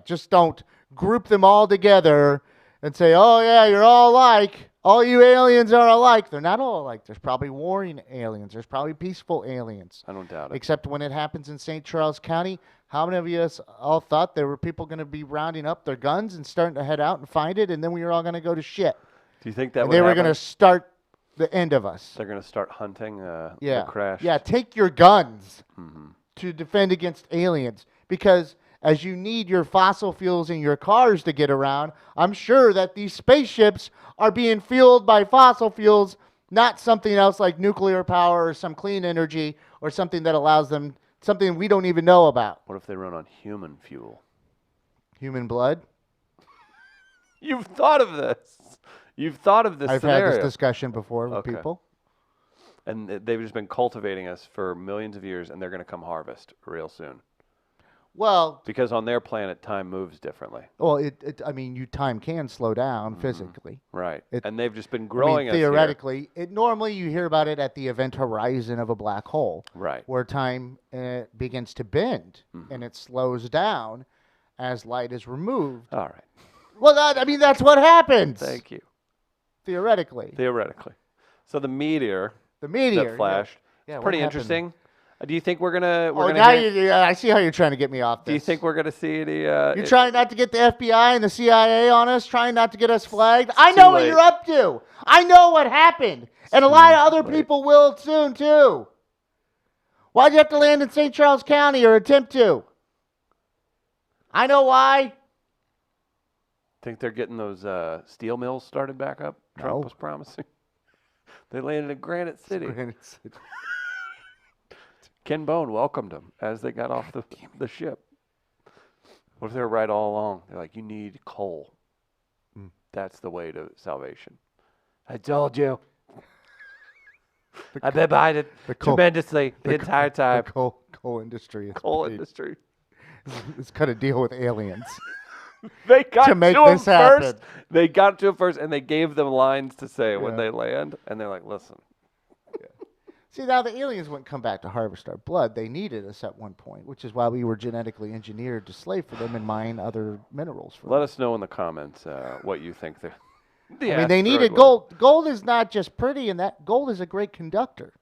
just don't group them all together and say, oh yeah, you're all alike. all you aliens are alike. They're not all alike. There's probably warring aliens. There's probably peaceful aliens. I don't doubt it. Except when it happens in St. Charles County, how many of us all thought there were people going to be rounding up their guns and starting to head out and find it, and then we were all going to go to shit? Do you think that and would they were happen? going to start the end of us. They're going to start hunting the crash. Yeah, take your guns Mm-hmm. to defend against aliens, because as you need your fossil fuels in your cars to get around, I'm sure that these spaceships are being fueled by fossil fuels, not something else like nuclear power or some clean energy or something that allows them, something we don't even know about. What if they run on human fuel? Human blood? You've thought of this. You've thought of this I've scenario. had this discussion before with Okay. people. And they've just been cultivating us for millions of years, and they're going to come harvest real soon. Well, Because on their planet, time moves differently. I mean, time can slow down physically. Right. It- And they've just been I growing mean, us here. theoretically, normally you hear about it at the event horizon of a black hole, Right. where time begins to bend and it slows down as light is removed. All right. Well, that's what happens. Thank you. Theoretically, Theoretically. So the meteor the meteor that flashed, Yeah, it's what pretty happened? interesting. Do you think we're gonna Now hear- I see how you're trying to get me off this. do you think we're gonna see any? You're trying not to get the FBI and the CIA on us, trying not to get us flagged. I too know what late. you're up to. I know what happened. And a lot of other people will soon, too. Why'd you have to land in St. Charles County or attempt to? I know why. Think they're getting those steel mills started back up? Trump No. was promising. They landed in Granite City. Ken Bone welcomed them as they got off the ship. What if they were right all along? They're like, you need coal. That's the way to salvation. I told you. I've been behind it tremendously the entire time. The coal industry. Coal industry. It's got to deal with aliens. They got To make to 'em this happen. first. They got to 'em first, and they gave them lines to say when Yeah. they land. And they're like, listen. See, now the aliens wouldn't come back to harvest our blood. They needed us at one point, which is why we were genetically engineered to slave for them and mine other minerals for Let them. us know in the comments what you think. The I mean, they needed asteroid was. gold. Gold is not just pretty, and that gold is a great conductor.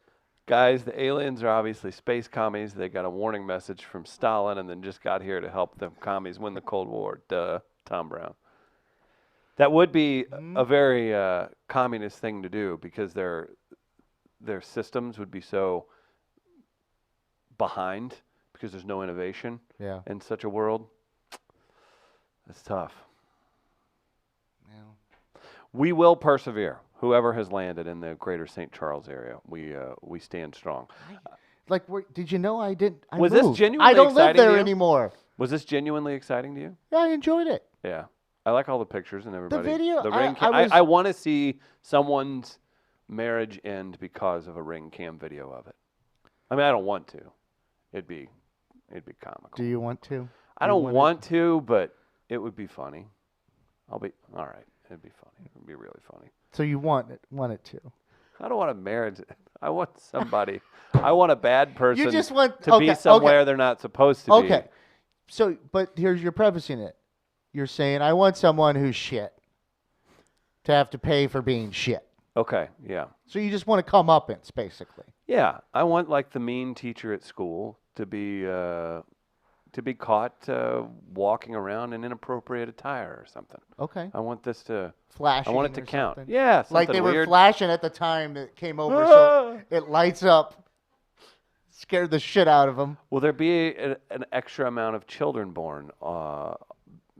Guys, the aliens are obviously space commies. They got a warning message from Stalin and then just got here to help the commies win the Cold War. Duh, Tom Brown. That would be a very communist thing to do because their systems would be so behind because there's no innovation Yeah. in such a world. It's tough. We will persevere. Whoever has landed in the greater St. Charles area, we stand strong. Like, did you know I didn't? I Was this moved. genuinely I don't live exciting to there you? anymore. Was this genuinely exciting to you? Yeah, I enjoyed it. Yeah. I like all the pictures and everybody. video, The I- ring I cam. was- I want to see someone's marriage end because of a ring cam video of it. I mean, I don't want to. It'd be comical. Do you want to? I you don't want want to, but it would be funny. All right. It'd be funny. It'd be really funny. So you want it to? I don't want a marriage. I want somebody. I want a bad person You just want to be somewhere they're not supposed to be. Okay. So, but here's your prefacing it. You're saying I want someone who's shit to have to pay for being shit. Okay. Yeah. So you just want to come up basically. Yeah. I want like the mean teacher at school to be caught walking around in inappropriate attire or something. Okay. I want this to. Flashing. I want it to or count. something. Yeah. Like they something were weird. flashing at the time that it came over, so it lights up. Scared the shit out of them. Will there be an extra amount of children born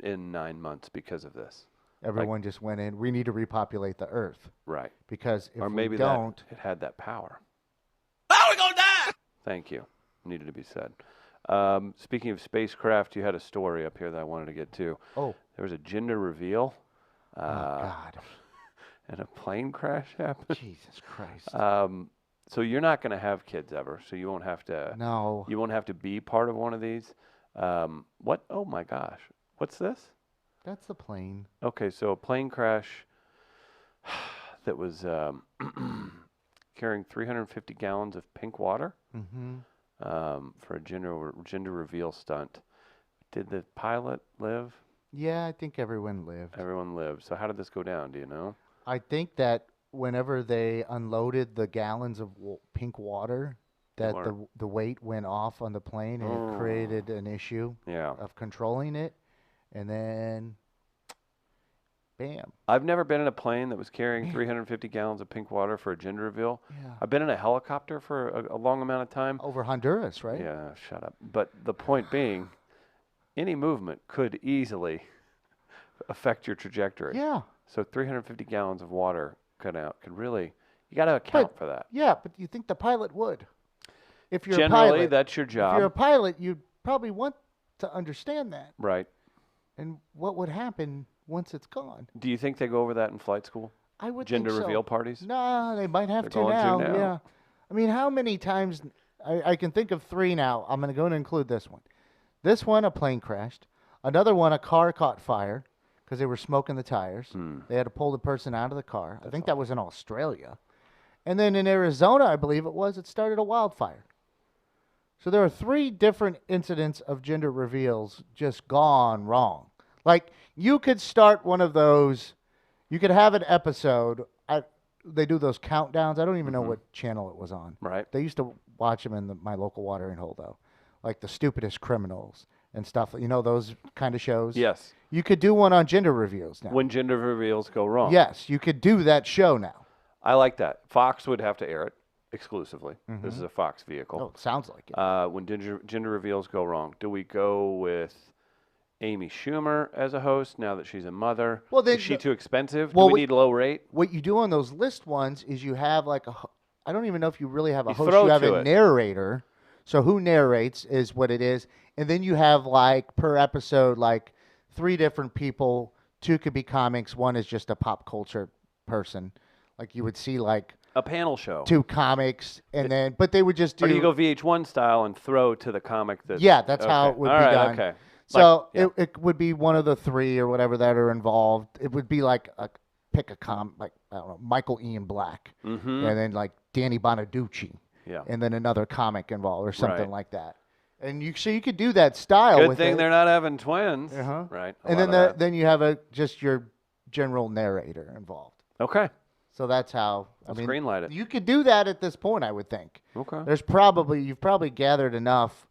in 9 months because of this? Everyone just went in. We need to repopulate the Earth Right. because if Or maybe we don't, it had that power. How we gonna die? Thank you. Needed to be said. Speaking of spacecraft, you had a story up here that I wanted to get to. oh There was a gender reveal. God, And a plane crash happened. Jesus Christ, So you're not going to have kids ever, so you won't have to. no. You won't have to be part of one of these. What? Oh my gosh! What's this? That's the plane. Okay, so a plane crash that was carrying 350 gallons of pink water Mm-hmm. for a gender reveal stunt. Did the pilot live? Yeah, I think everyone lived. Everyone lived. So how did this go down? Do you know? I think that whenever they unloaded the gallons of pink water, that the weight went off on the plane and it created an issue of controlling it, and then bam. I've never been in a plane that was carrying 350 gallons of pink water for a gender reveal. Yeah. I've been in a helicopter for a long amount of time. Over Honduras, right? Yeah, shut up. But the point being, any movement could easily affect your trajectory. Yeah. So 350 gallons of water could really, you got to account for that. Yeah, but you think the pilot would? If you're Generally, a pilot, that's your job. If you're a pilot, you'd probably want to understand that. Right. And what would happen once it's gone? Do you think they go over that in flight school? I would Gender think so. reveal parties? No, they might have They're to going now. to now. Yeah. I mean, how many times? I can think of 3 now. I'm going to go and include this one. This one, a plane crashed. Another one, a car caught fire because they were smoking the tires. They had to pull the person out of the car. I think that was in Australia. And then in Arizona, I believe it started a wildfire. So there are 3 different incidents of gender reveals just gone wrong. Like, you could start one of those. You could have an episode. They do those countdowns. I don't even know what channel it was on. Right. They used to watch them in my local watering hole, though. Like the stupidest criminals and stuff. You know, those kind of shows? Yes. You could do one on gender reveals now. When gender reveals go wrong. Yes, you could do that show now. I like that. Fox would have to air it exclusively. This is a Fox vehicle. Oh, it sounds like it. When gender reveals go wrong, do we go with Amy Schumer as a host now that she's a mother? Well, then is she too expensive? well, do we need low rate? What you do on those list ones is you have like I don't even know if you really have a You host. throw You have to a it. narrator. So who narrates is what it is. And then you have like per episode, like 3 different people. 2 could be comics. 1 is just a pop culture person. Like you would see like A panel show. 2 comics and then, but they would just do. Or do you go VH1 style and throw to the comic that? Yeah, that's how it would All be right, done. Okay. So Like, it would be one of the 3 or whatever that are involved. It would be like pick a like I don't know, Michael Ian Black, and then like Danny Bonaducci, and then another comic involved or something like that. And you could do that style. Good with thing it. they're not having twins. Right. And then then you have just your general narrator involved. Okay. So that's how. Let's greenlight it. You could do that at this point, I would think. Okay. You've probably gathered enough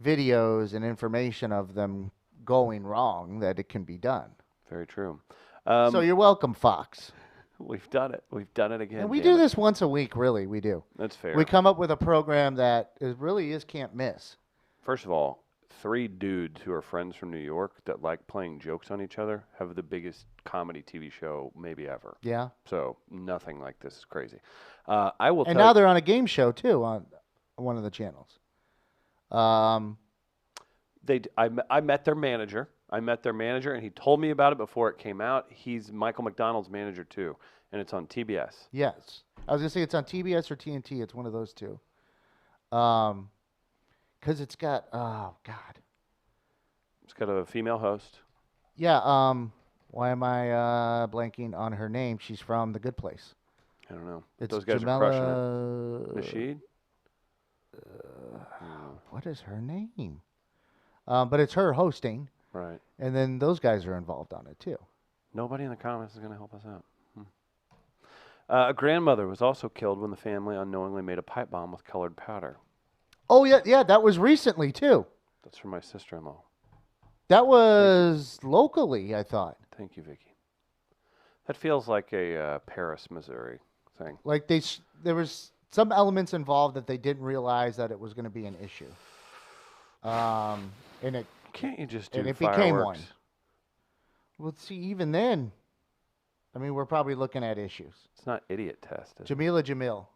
videos and information of them going wrong that it can be done. Very true. So you're welcome, Fox. We've done it. We've done it again. And we do this once a week, really. We do. That's fair. We come up with a program that really is can't miss. First of all, 3 dudes who are friends from New York that like playing jokes on each other have the biggest comedy TV show maybe ever. Yeah. So nothing like this is crazy. I will. And now they're on a game show too on one of the channels. I met their manager. And he told me about it before it came out. He's Michael McDonald's manager too, and it's on TBS. Yes, I was gonna say it's on TBS or TNT. It's one of those 2. Because it's got It's got a female host. Yeah. Why am I blanking on her name? She's from The Good Place. I don't know. It's Those guys are crushing it. Jamila. Nasheed? What is her name? But it's her hosting, Right. and then those guys are involved on it too. Nobody in the comments is going to help us out. A grandmother was also killed when the family unknowingly made a pipe bomb with colored powder. Oh yeah, that was recently too. That's from my sister-in-law. That was locally, I thought. Thank you, Vicky. That feels like a Paris, Missouri thing. Like there was some elements involved that they didn't realize that it was going to be an issue. And it Can't you just do and it fireworks? became one. Well, see, even then, I mean, we're probably looking at issues. It's not idiot test. Is it? Jamila Jamil.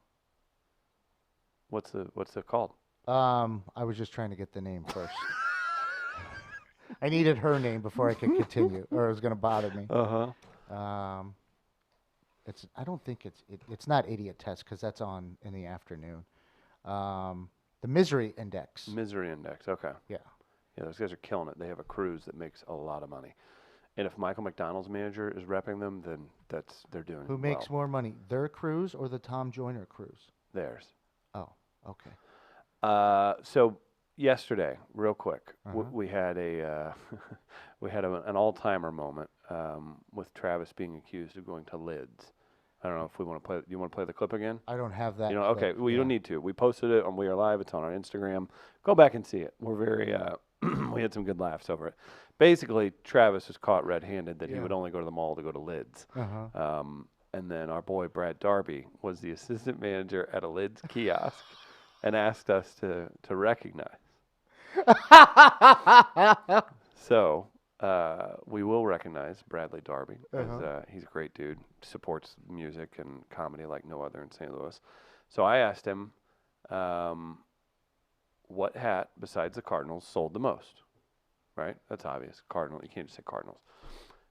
What's it called? I was just trying to get the name first. I needed her name before I could continue, or it was going to bother me. I don't think it's not Idiot Test because that's on in the afternoon. The Misery Index. Misery Index. Okay. Yeah. Yeah, those guys are killing it. They have a cruise that makes a lot of money. And if Michael McDonald's manager is repping them, then they're doing Who makes more money, their cruise or the Tom Joyner cruise? Theirs. Oh, okay. So yesterday, real quick, we had an all-timer moment. with Travis being accused of going to Lids. I don't know if we want to play. You want to play the clip again? I don't have that. You know, clip. okay. Well, you don't need to. We posted it on We Are Live. It's on our Instagram. Go back and see it. We're very. We had some good laughs over it. Basically, Travis was caught red-handed that he would only go to the mall to go to Lids. Uh-huh. And then our boy Brad Darby was the assistant manager at a Lids kiosk, and asked us to recognize. So we will recognize Bradley Darby. He's a great dude. Supports music and comedy like no other in St. Louis. So I asked him what hat besides the Cardinals sold the most. Right? That's obvious. Cardinal. You can't just say Cardinals.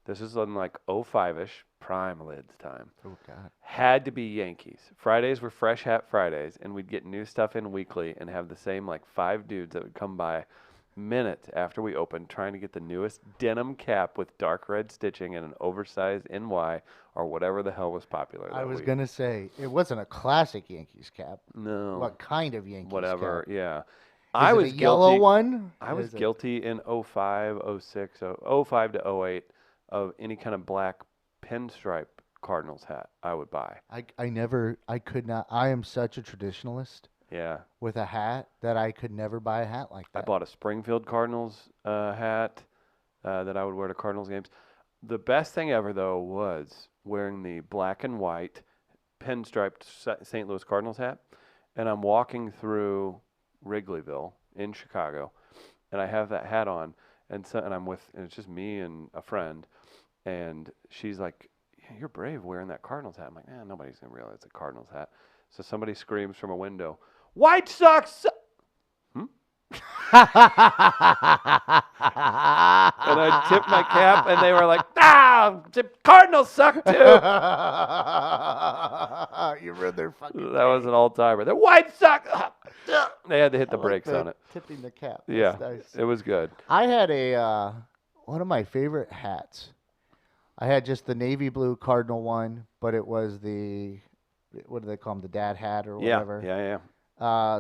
This is on like 05-ish, prime Lids time. Oh, God. Had to be Yankees. Fridays were Fresh Hat Fridays, and we'd get new stuff in weekly and have the same like 5 dudes that would come by minutes after we opened trying to get the newest denim cap with dark red stitching and an oversized NY or whatever the hell was popular. I was going to say, it wasn't a classic Yankees cap. No. What kind of Yankees whatever, cap? yeah. I was guilty. Yellow one? I was guilty in 05, 06, 05 to 08 of any kind of black pinstripe Cardinals hat I would buy. I could not. I am such a traditionalist. Yeah. With a hat that I could never buy a hat like that. I bought a Springfield Cardinals hat that I would wear to Cardinals games. The best thing ever, though, was wearing the black and white pinstriped St. Louis Cardinals hat. And I'm walking through Wrigleyville in Chicago, and I have that hat on, and it's just me and a friend, and she's like, yeah, "You're brave wearing that Cardinals hat." I'm like, nobody's gonna realize it's a Cardinals hat. So somebody screams from a window, "White Sox!" And I tipped my cap, and they were like, Cardinals suck too. You ruined their fucking That was an all-timer. The White Sox. They had to hit the brakes on it. Tipping the cap. Yeah, That's nice. it was good. I had one of my favorite hats. I had just the navy blue Cardinal one, but it was what do they call them, the dad hat or whatever. Yeah.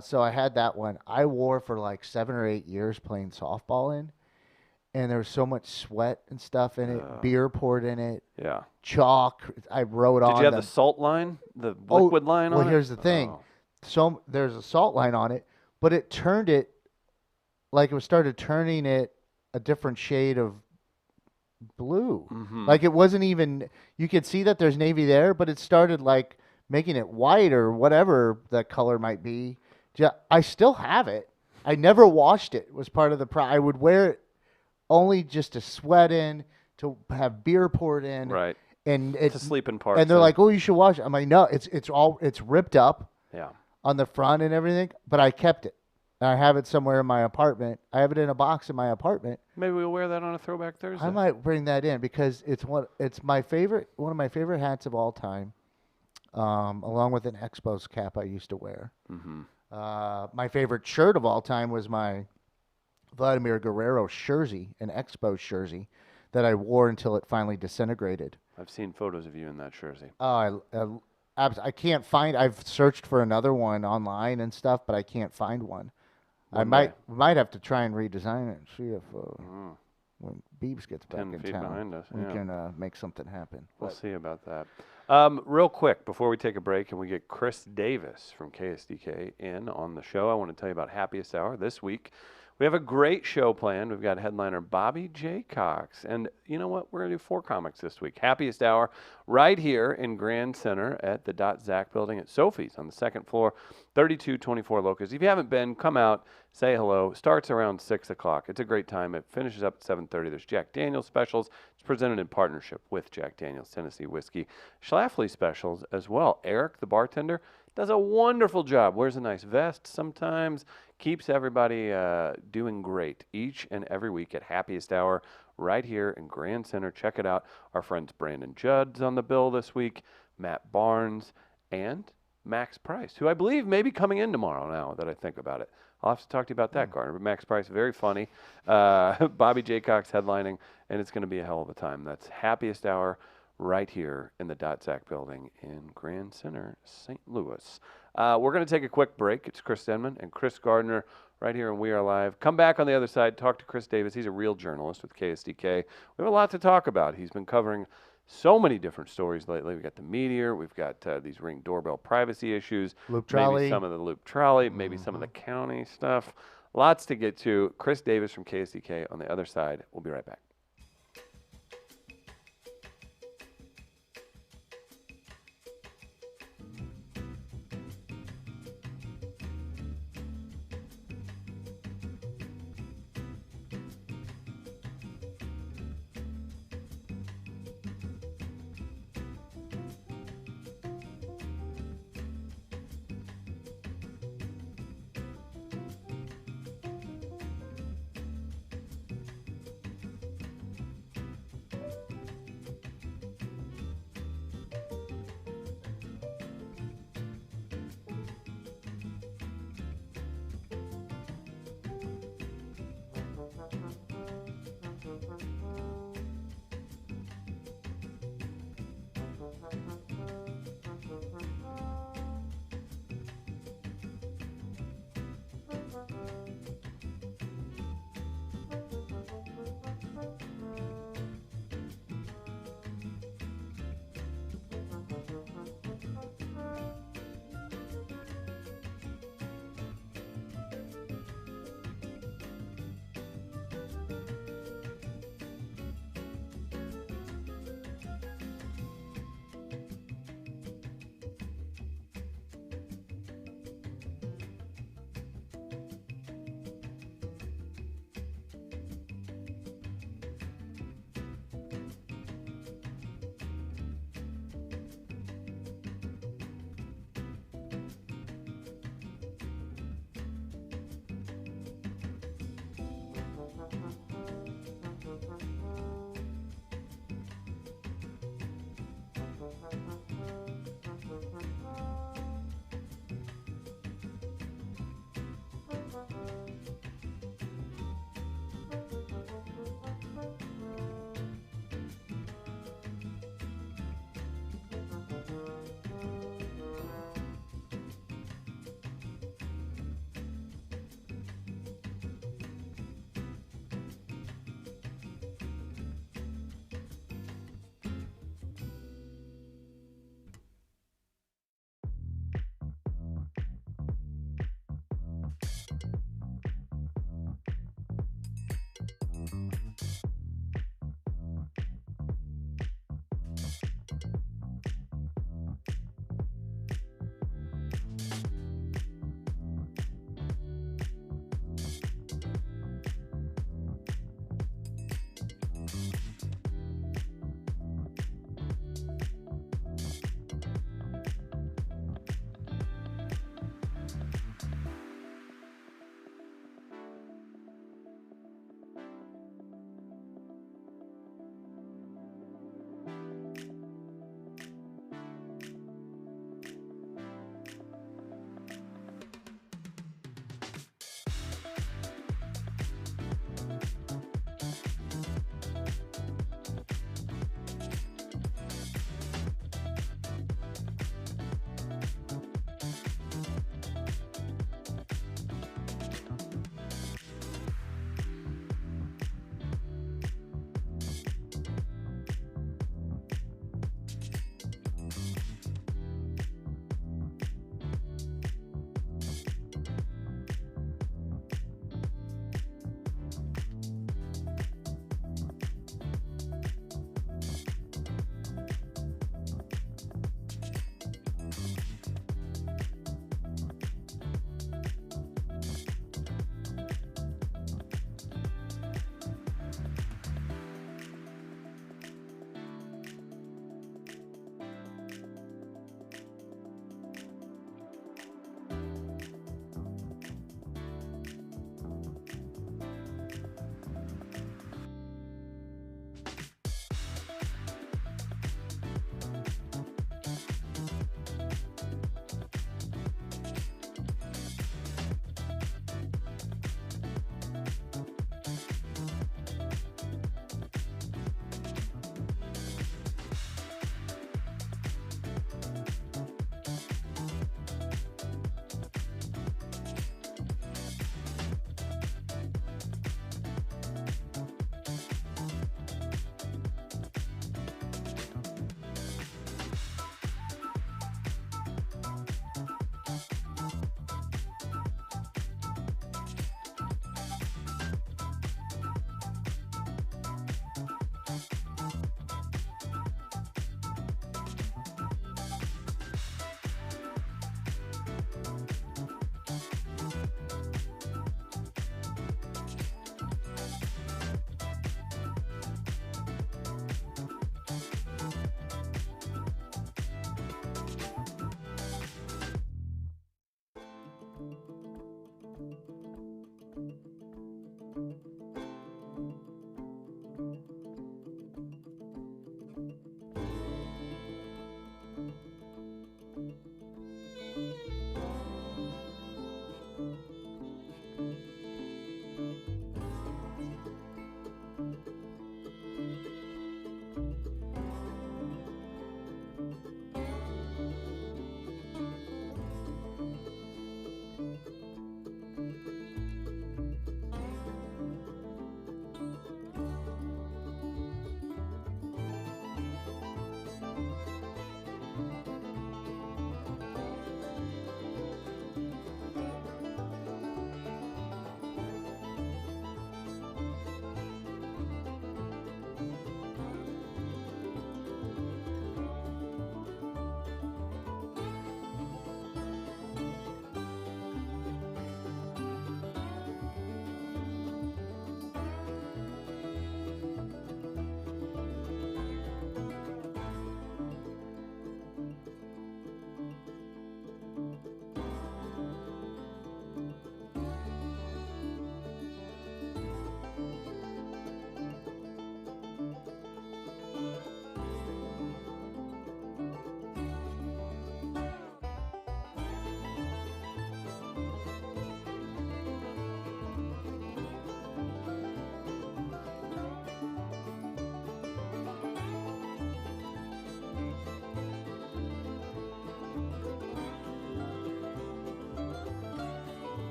So I had that one. I wore for like 7 or 8 years playing softball in, and there was so much sweat and stuff in it, beer poured in it, Yeah. chalk. I wrote on. Did you have the salt line, the liquid line on it? Well, here's the thing. Oh. So there's a salt line on it, but it turned it like it started turning it a different shade of blue. Mm-hmm. Like it wasn't even. You could see that there's navy there, but it started like making it white or whatever the color might be. I still have it. I never washed it. It was part of the I would wear it only just to sweat in, to have beer poured in. Right. And it's to sleep in parts. And they're like, "Oh, you should wash it." I'm like, "No, it's ripped up." Yeah. On the front and everything, but I kept it. And I have it somewhere in my apartment. I have it in a box in my apartment. Maybe we'll wear that on a Throwback Thursday. I might bring that in because it's one of my favorite hats of all time. Along with an Expos cap I used to wear. Mm-hmm. My favorite shirt of all time was my Vladimir Guerrero jersey, an Expos jersey, that I wore until it finally disintegrated. I've seen photos of you in that jersey. I can't find. I've searched for another one online and stuff, but I can't find one. I might have to try and redesign it and see if when Beebs gets back 10 in feet town, behind us, we can make something happen. We'll see about that. Real quick, before we take a break and we get Chris Davis from KSDK in on the show, I want to tell you about Happiest Hour this week. We have a great show planned. We've got headliner Bobby J. Cox. And you know what? We're going to do 4 comics this week. Happiest Hour right here in Grand Center at the Zach building at Sophie's on the 2nd floor, 3224 Locust. If you haven't been, come out, say hello. Starts around 6 o'clock. It's a great time. It finishes up at 7:30. There's Jack Daniel's specials. It's presented in partnership with Jack Daniel's Tennessee Whiskey. Schlafly specials as well. Eric, the bartender, does a wonderful job. Wears a nice vest sometimes. Keeps everybody doing great each and every week at Happiest Hour right here in Grand Center. Check it out. Our friends Brandon Judd's on the bill this week, Matt Barnes, and Max Price, who I believe may be coming in tomorrow now that I think about it. I'll have to talk to you about that, Garner. But Max Price, very funny. Bobby J. Cox headlining, and it's going to be a hell of a time. That's Happiest Hour right here in the Zach building in Grand Center, St. Louis. We're going to take a quick break. It's Chris Denman and Chris Gardner right here on We Are Live. Come back on the other side, talk to Chris Davis. He's a real journalist with KSDK. We have a lot to talk about. He's been covering so many different stories lately. We've got the Meteor. We've got these Ring doorbell privacy issues. Loop trolley. Maybe some of the Loop trolley. Maybe some of the county stuff. Lots to get to. Chris Davis from KSDK on the other side. We'll be right back.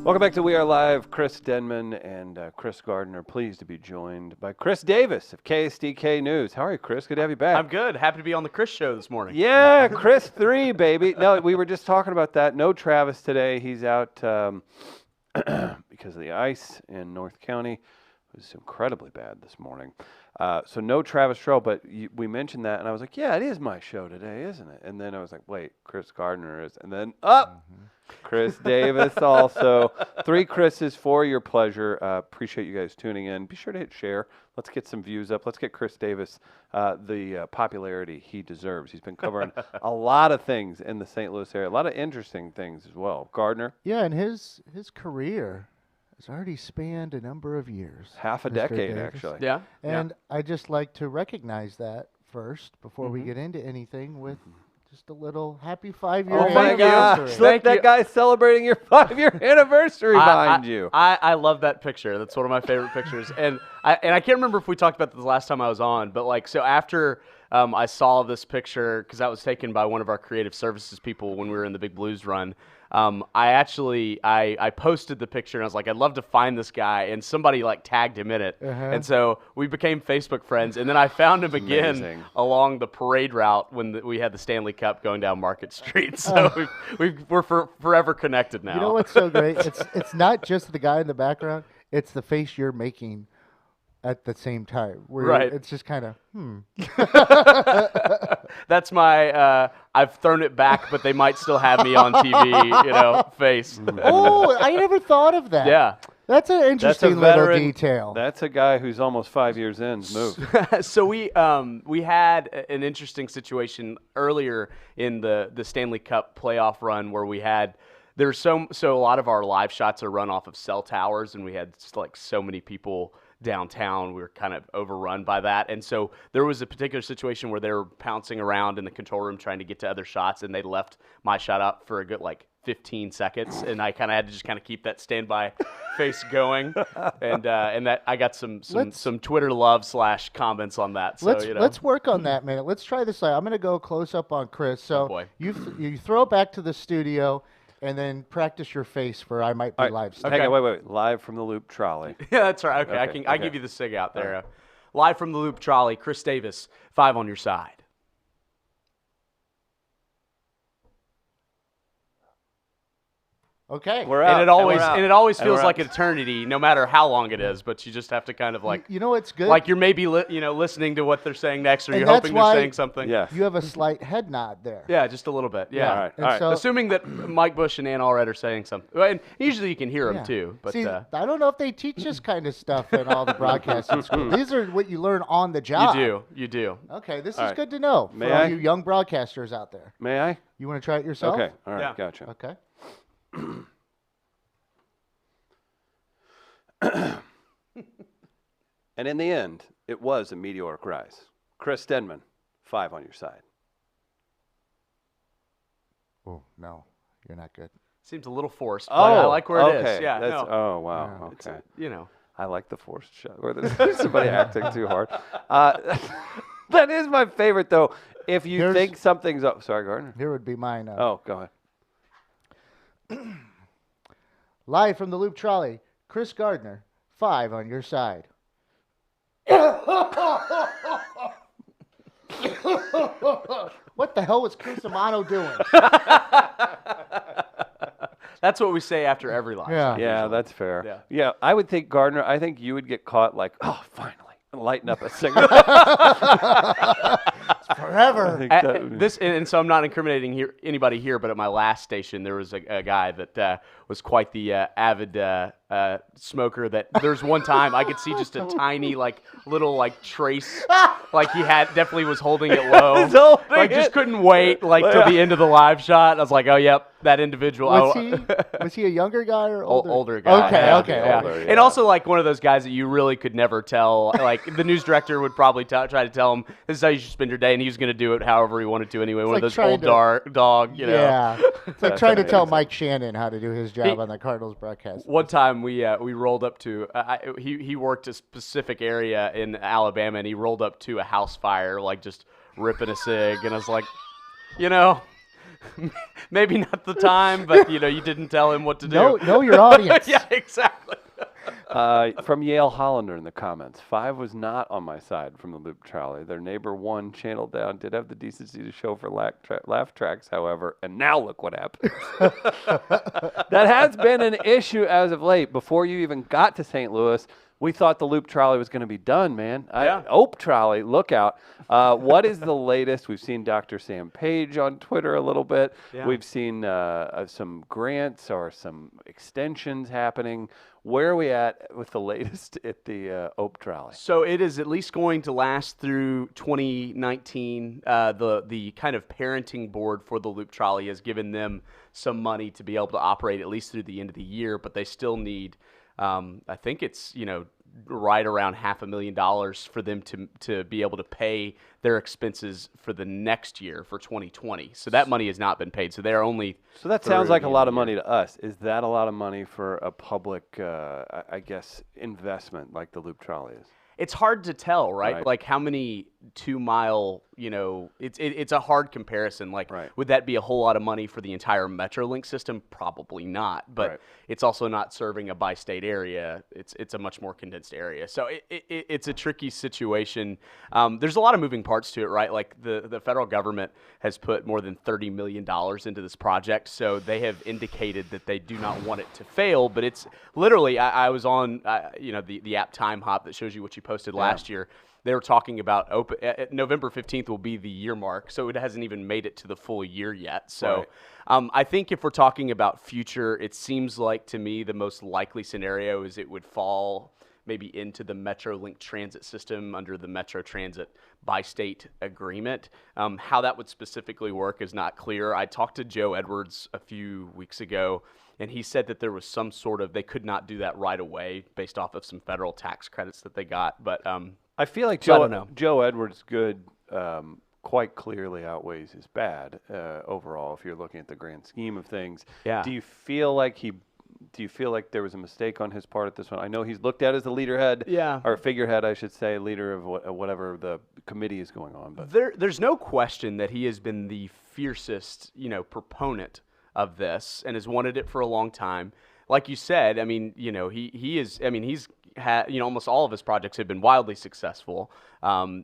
Welcome back to We Are Live. Chris Denman and Chris Gardner, pleased to be joined by Chris Davis of KSDK News. How are you, Chris? Good to have you back. I'm good. Happy to be on the Chris Show this morning. Yeah, Chris 3, baby. No, we were just talking about that. No Travis today. He's out because of the ice in North County. It was incredibly bad this morning. So no Travis Stroll, but we mentioned that, and I was like, yeah, it is my show today, isn't it? And then I was like, wait, Chris Gardner is. And then, Chris Davis also. 3 Chris's for your pleasure. Appreciate you guys tuning in. Be sure to hit share. Let's get some views up. Let's get Chris Davis the popularity he deserves. He's been covering a lot of things in the St. Louis area, a lot of interesting things as well. Gardner? Yeah, and his career has already spanned a number of years. Half a Mr. decade, Davis. actually. Yeah. And I just like to recognize that first before we get into anything with just a little happy 5-year Oh my anniversary. gosh! Look, that guy's celebrating your 5-year anniversary behind you. I love that picture. That's one of my favorite pictures. And I can't remember if we talked about this the last time I was on, but like, so after I saw this picture, because that was taken by one of our creative services people when we were in the Big Blues run, I posted the picture and I was like, I'd love to find this guy, and somebody like tagged him in it, and so we became Facebook friends. And then I found him again Amazing. along the parade route when we had the Stanley Cup going down Market Street. So we're forever connected now. You know what's so great? It's not just the guy in the background; it's the face you're making at the same time. Where Right. It's just kind of That's my I've thrown it back, but they might still have me on TV, face. Oh, I never thought of that. Yeah. That's an interesting little detail. That's a guy who's almost 5 years in. Move. So we had an interesting situation earlier in the Stanley Cup playoff run where we had so a lot of our live shots are run off of cell towers, and we had like so many people downtown. We were kind of overrun by that, and so there was a particular situation where they were pouncing around in the control room trying to get to other shots, and they left my shot up for a good 15 seconds, and I kind of had to just kind of keep that standby face going, and that I got some Twitter love / comments on that. So Let's work on that, man. Let's try this out. I'm going to go close up on Chris. So boy. you throw it back to the studio, and then practice your face for I might be All right, live. Hang on, wait. Live from the Loop Trolley. Yeah, that's right. Okay, Okay, I okay. give you the sig out there. Live from the Loop Trolley, Chris Davis, 5 on your side. Okay. We're out. And it always And feels we're like out. an eternity, no matter how long it is. But you just have to kind of You know what's good? like you're maybe listening to what they're saying next, or And you're that's hoping they're why- saying something. Yes. You have a slight head nod there. Yeah, just a little bit. Yeah. All right. And All right. so- Assuming that Mike Bush and Ann Allred are saying something, well, and usually you can hear them Yeah. too. But See, I don't know if they teach this kind of stuff in all the broadcasting schools. These are what you learn on the job. you do. Okay, this All is right. good to know May for all I? you young broadcasters out there. May I? You want to try it yourself? Okay. All right. Yeah. Gotcha. Okay. And in the end, it was a meteoric rise. Chris Denman, 5 on your side. Oh, no. You're not good. Seems a little forced, but I like where it is. okay. Yeah, That's, no. Oh, wow. It's, Okay. I like the forced shot where there's somebody acting too hard. That is my favorite, though. If you Here's- think something's up. Sorry, Gardner. Here would be mine. Oh, go ahead. Live from the Loop Trolley, Chris Gardner, 5 on your side. What the hell was Cusimano doing? That's what we say after every live. Yeah. shot, Yeah, usually. that's fair. Yeah. Yeah, I would think, Gardner, I think you would get caught like, oh, finally, and lighten up a singer. Forever. And so I'm not incriminating anybody here, but at my last station, there was a guy that was quite the avid smoker. That there's one time I could see just a tiny little trace, like he definitely was holding it low, He's holding like just it. couldn't wait till the end of the live shot. I was like, oh yep, that individual. Was he a younger guy or older? Older guy. Okay, yeah, okay. yeah. Older, yeah. And also one of those guys that you really could never tell. Like the news director would probably try to tell him this is how you should spend your day, and he was going to do it however he wanted to anyway. One like of those trying old to- dog, you know. Yeah. It's like trying to tell amazing. Mike Shannon how to do his job on the Cardinals broadcast. One time we rolled up to he worked a specific area in Alabama, and he rolled up to a house fire, just ripping a cig, and I was like, maybe not the time, but you didn't tell him what to do. Know your audience. Yeah, exactly. From Yale Hollander in the comments, 5 was not on my side from the loop trolley. Their neighbor 1 channel down did have the decency to show for laugh tracks, however, and now look what happened. That has been an issue as of late. Before you even got to St. Louis, we thought the loop trolley was going to be done, man. Yeah. Ope trolley, look out. What is the latest? We've seen Dr. Sam Page on Twitter a little bit. Yeah. We've seen some grants or some extensions happening. Where are we at with the latest at the Ope trolley? So it is at least going to last through 2019. The kind of parenting board for the loop trolley has given them some money to be able to operate at least through the end of the year, but they still need, I think it's, right around $500,000 for them to be able to pay their expenses for the next year, for 2020. So that money has not been paid. So they're only. So that sounds like a lot of money to us. Is that a lot of money for a public, I guess, investment like the loop trolley is? It's hard to tell, right? Right. Like how many 2-mile, it's a hard comparison. Like, Right. would that be a whole lot of money for the entire MetroLink system? Probably not. But Right. it's also not serving a bi-state area. It's a much more condensed area. So it's a tricky situation. There's a lot of moving parts to it, right? Like the federal government has put more than $30 million into this project. So they have indicated that they do not want it to fail. But it's literally, I was on, the app Time Hop that shows you what you posted last year. They were talking about November 15th will be the year mark, so it hasn't even made it to the full year yet. So I think if we're talking about future, it seems like to me the most likely scenario is it would fall maybe into the MetroLink transit system under the Metro Transit bi-state agreement. How that would specifically work is not clear. I talked to Joe Edwards a few weeks ago, and he said that there was some sort of, they could not do that right away based off of some federal tax credits that they got. But I feel like So I don't know. Joe Edwards' good quite clearly outweighs his bad overall if you're looking at the grand scheme of things. Yeah. Do you feel like there was a mistake on his part at this one? I know he's looked at as the leaderhead, Yeah. or figurehead, I should say, leader of whatever the committee is going on. But there's no question that he has been the fiercest, proponent of this and has wanted it for a long time. Like you said, I mean, he is. I mean, he's had, almost all of his projects have been wildly successful.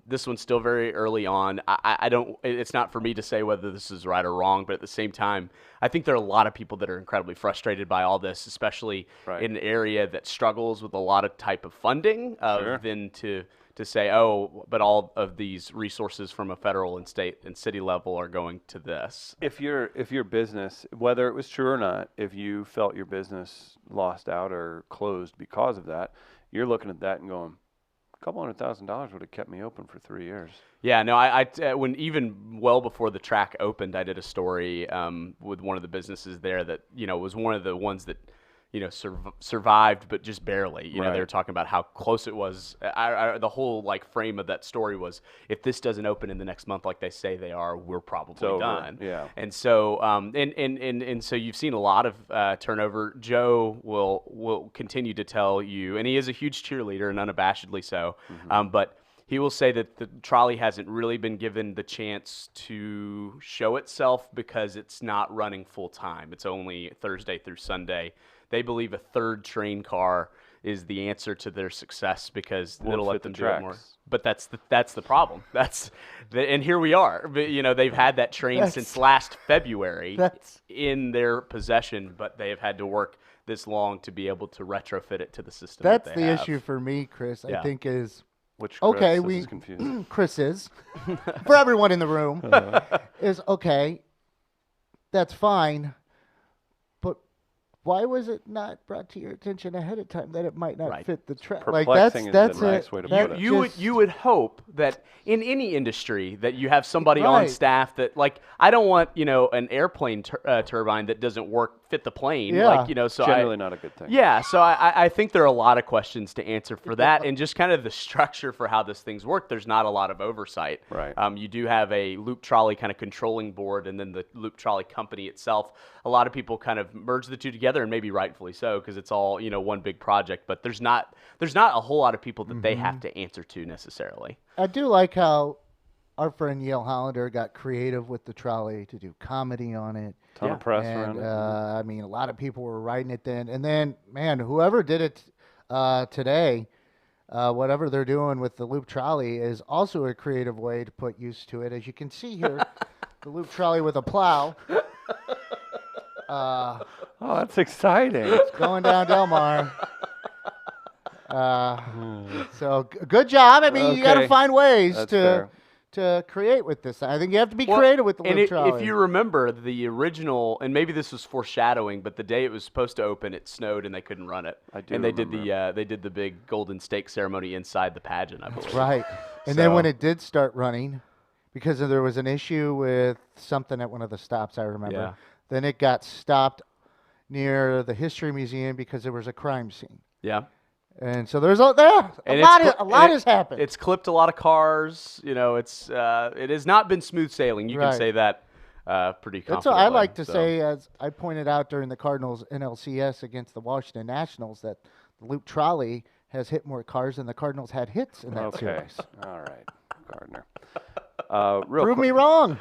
This one's still very early on. I don't. It's not for me to say whether this is right or wrong, but at the same time, I think there are a lot of people that are incredibly frustrated by all this, especially in an area that struggles with a lot of type of funding. Than to say, oh, but all of these resources from a federal and state and city level are going to this. if your business, whether it was true or not, if you felt your business lost out or closed because of that, you're looking at that and going, a couple $100,000 would have kept me open for 3 years. Yeah, no, I when even well before the track opened, I did a story with one of the businesses there that was one of the ones that survived, but just barely. They were talking about how close it was. The whole frame of that story was, if this doesn't open in the next month like they say they are, we're probably done. Yeah. And so, and so you've seen a lot of turnover. Joe will continue to tell you, and he is a huge cheerleader and unabashedly so. But he will say that the trolley hasn't really been given the chance to show itself because it's not running full time. It's only Thursday through Sunday. They believe a third train car is the answer to their success because it'll let them do it more. But that's the problem. And here we are. But, they've had that train since last February in their possession, but they have had to work this long to be able to retrofit it to the system. That's the issue for me, Chris. Yeah. I think is Which Chris, okay. this is confusing. Chris is for everyone in the room is okay. That's fine. Why was it not brought to your attention ahead of time that it might not fit the track? Perplexing is that's a nice way to put it. You would hope that in any industry that you have somebody on staff that I don't want an airplane turbine that doesn't fit the plane. So generally not a good thing. Yeah, so I think there are a lot of questions to answer for that, and just kind of the structure for how this thing's work. There's not a lot of oversight. Right. You do have a loop trolley kind of controlling board, and then the loop trolley company itself. A lot of people kind of merge the two together, and maybe rightfully so, because it's all one big project. But there's not a whole lot of people that they have to answer to necessarily. I do like how our friend Yale Hollander got creative with the trolley to do comedy on it. Ton of press And around it. I mean, a lot of people were riding it then. And then, man, whoever did it today, whatever they're doing with the loop trolley is also a creative way to put use to it. As you can see here, the loop trolley with a plow. Oh, that's exciting. Going down Delmar. So good job. I mean, you got to Okay. find ways That's to fair. create with this. I think you have to be Well, creative with the and loop if trolley. you remember the original, and maybe this was foreshadowing, but the day it was supposed to open, it snowed and they couldn't run it. I do And they did remember. the big golden stake ceremony inside the pageant, I believe. Right. And then when So- it did start running, because there was an issue with something at one of the stops, I remember. Yeah. Then it got stopped near the History Museum because there was a crime scene. Yeah. And so there's a lot. And A lot has happened. It's clipped a lot of cars. You know, it has not been smooth sailing. You Right. can say that pretty That's confidently. what I like to so. say, as I pointed out during the Cardinals NLCS against the Washington Nationals, that the loop trolley has hit more cars than the Cardinals had hits in that Okay. series. All right, Gardner. Real Prove quick. me wrong.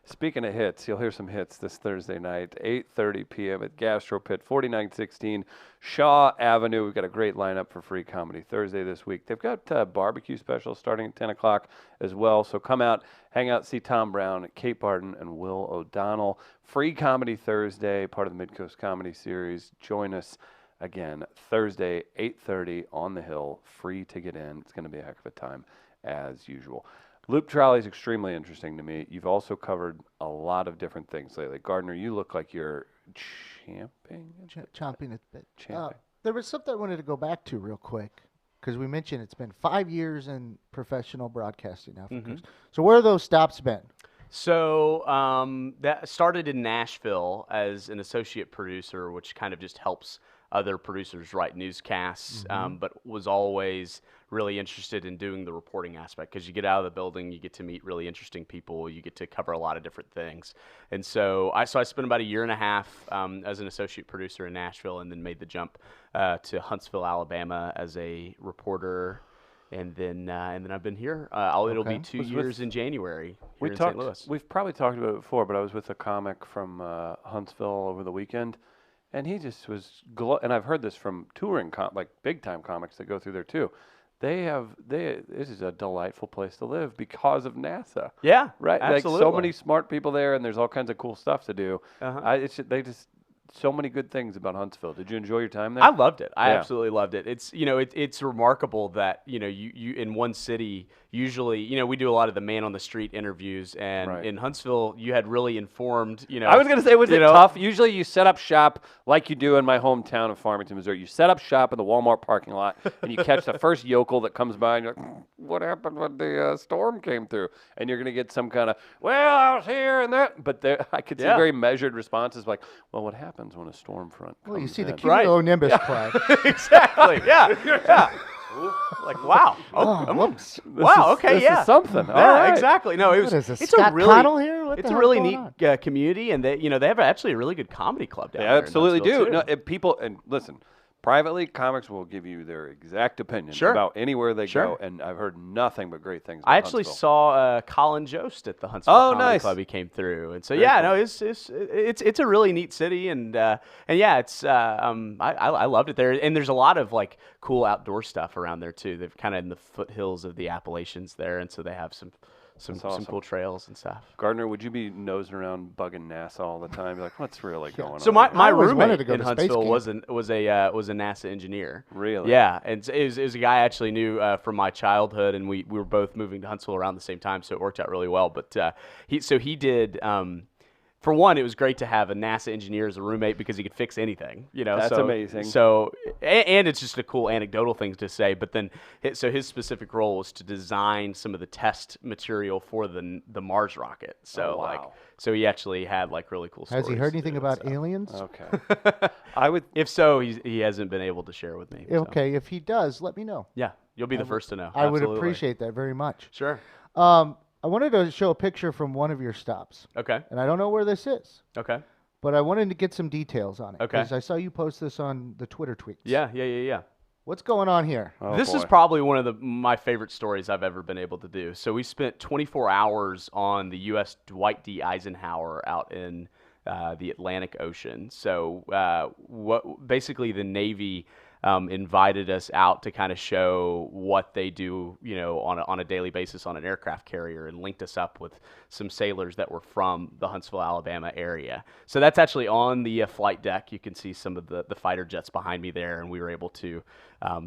Speaking of hits, you'll hear some hits this Thursday night, 8:30 p.m. at Gastro Pit, 4916 Shaw Avenue. We've got a great lineup for Free Comedy Thursday this week. They've got barbecue specials starting at 10 o'clock as well. So come out, hang out, see Tom Brown, Kate Barton, and Will O'Donnell. Free Comedy Thursday, part of the Midcoast Comedy Series. Join us again Thursday, 8:30 on the Hill. Free to get in. It's going to be a heck of a time as usual. Loop trolley is extremely interesting to me. You've also covered a lot of different things lately. Gardner, you look like you're champing. Chomping at the bit. Champing. There was something I wanted to go back to real quick because we mentioned it's been 5 years in professional broadcasting now. Mm-hmm. So where have those stops been? So that started in Nashville as an associate producer, which kind of just helps other producers write newscasts, but was always really interested in doing the reporting aspect because you get out of the building, you get to meet really interesting people, you get to cover a lot of different things. And so I spent about a year and a half as an associate producer in Nashville, and then made the jump to Huntsville, Alabama as a reporter. And then I've been here. It'll be Okay. 2 Was years with- in January We here in talked. St. Louis. We've probably talked about it before, but I was with a comic from Huntsville over the weekend, and he just was. And I've heard this from touring, like big time comics that go through there too. This is a delightful place to live because of NASA. Yeah, Right, absolutely. like so many smart people there, and there's all kinds of cool stuff to do. Uh-huh. They just so many good things about Huntsville. Did you enjoy your time there? I loved it. I Yeah. absolutely loved it. It's it's remarkable that you in one city usually we do a lot of the man on the street interviews, and Right. in Huntsville you had really informed I was gonna say, was it know- tough? Usually, you set up shop like you do in my hometown of Farmington, Missouri. You set up shop in the Walmart parking lot, and you catch the first yokel that comes by, and you're like, "What happened when the storm came through?" And you're gonna get some kind of, "Well, I was here and that," but there, I could see Yeah. very measured responses, like, "Well, what happens when a storm front comes Well, you see the in?" Right. cumulonimbus cloud. exactly. Yeah. Like wow. Oh, whoops. Wow. Okay. This yeah. is something. All Yeah. right. Exactly. No, it was. What is this, It's Scott a really. Connell here? What it's the a hell's really going neat on? community, and they have actually a really good comedy club down They there. in absolutely Huntsville, do. too. No, people and listen. Privately, comics will give you their exact opinion Sure. about anywhere they Sure. go, and I've heard nothing but great things. About I actually Huntsville. saw Colin Jost at the Huntsville Oh, Comedy nice. Club. He came through, and so Very yeah, cool. no, it's a really neat city, and yeah, it's I loved it there, and there's a lot of like cool outdoor stuff around there too. They're kind of in the foothills of the Appalachians there, and so they have some That's awesome. cool trails and stuff. Gardner, would you be nosing around bugging NASA all the time? Be like, what's really going on? So my I always wanted roommate to go in to space Huntsville camp. was a NASA engineer. Really? Yeah, and it was a guy I actually knew from my childhood, and we were both moving to Huntsville around the same time, so it worked out really well. But he did. For one, it was great to have a NASA engineer as a roommate because he could fix anything. That's so, amazing. So, and it's just a cool anecdotal thing to say. But then, his specific role was to design some of the test material for the Mars rocket. So Oh, wow. so he actually had like really cool stories. Has he heard to anything do and about stuff. aliens? Okay. I would. If so, he hasn't been able to share with me. so. Okay, if he does, let me know. Yeah, you'll be the first to know. I would Absolutely. appreciate that very much. Sure. I wanted to show a picture from one of your stops, Okay. and I don't know where this is, Okay. but I wanted to get some details on it. Okay. Because I saw you post this on the Twitter tweets. Yeah. What's going on here? Oh, This is boy. probably one of my favorite stories I've ever been able to do. So we spent 24 hours on the U.S. Dwight D. Eisenhower out in the Atlantic Ocean. So basically the Navy invited us out to kind of show what they do, on a daily basis on an aircraft carrier, and linked us up with some sailors that were from the Huntsville, Alabama area. So that's actually on the flight deck. You can see some of the fighter jets behind me there, and we were able to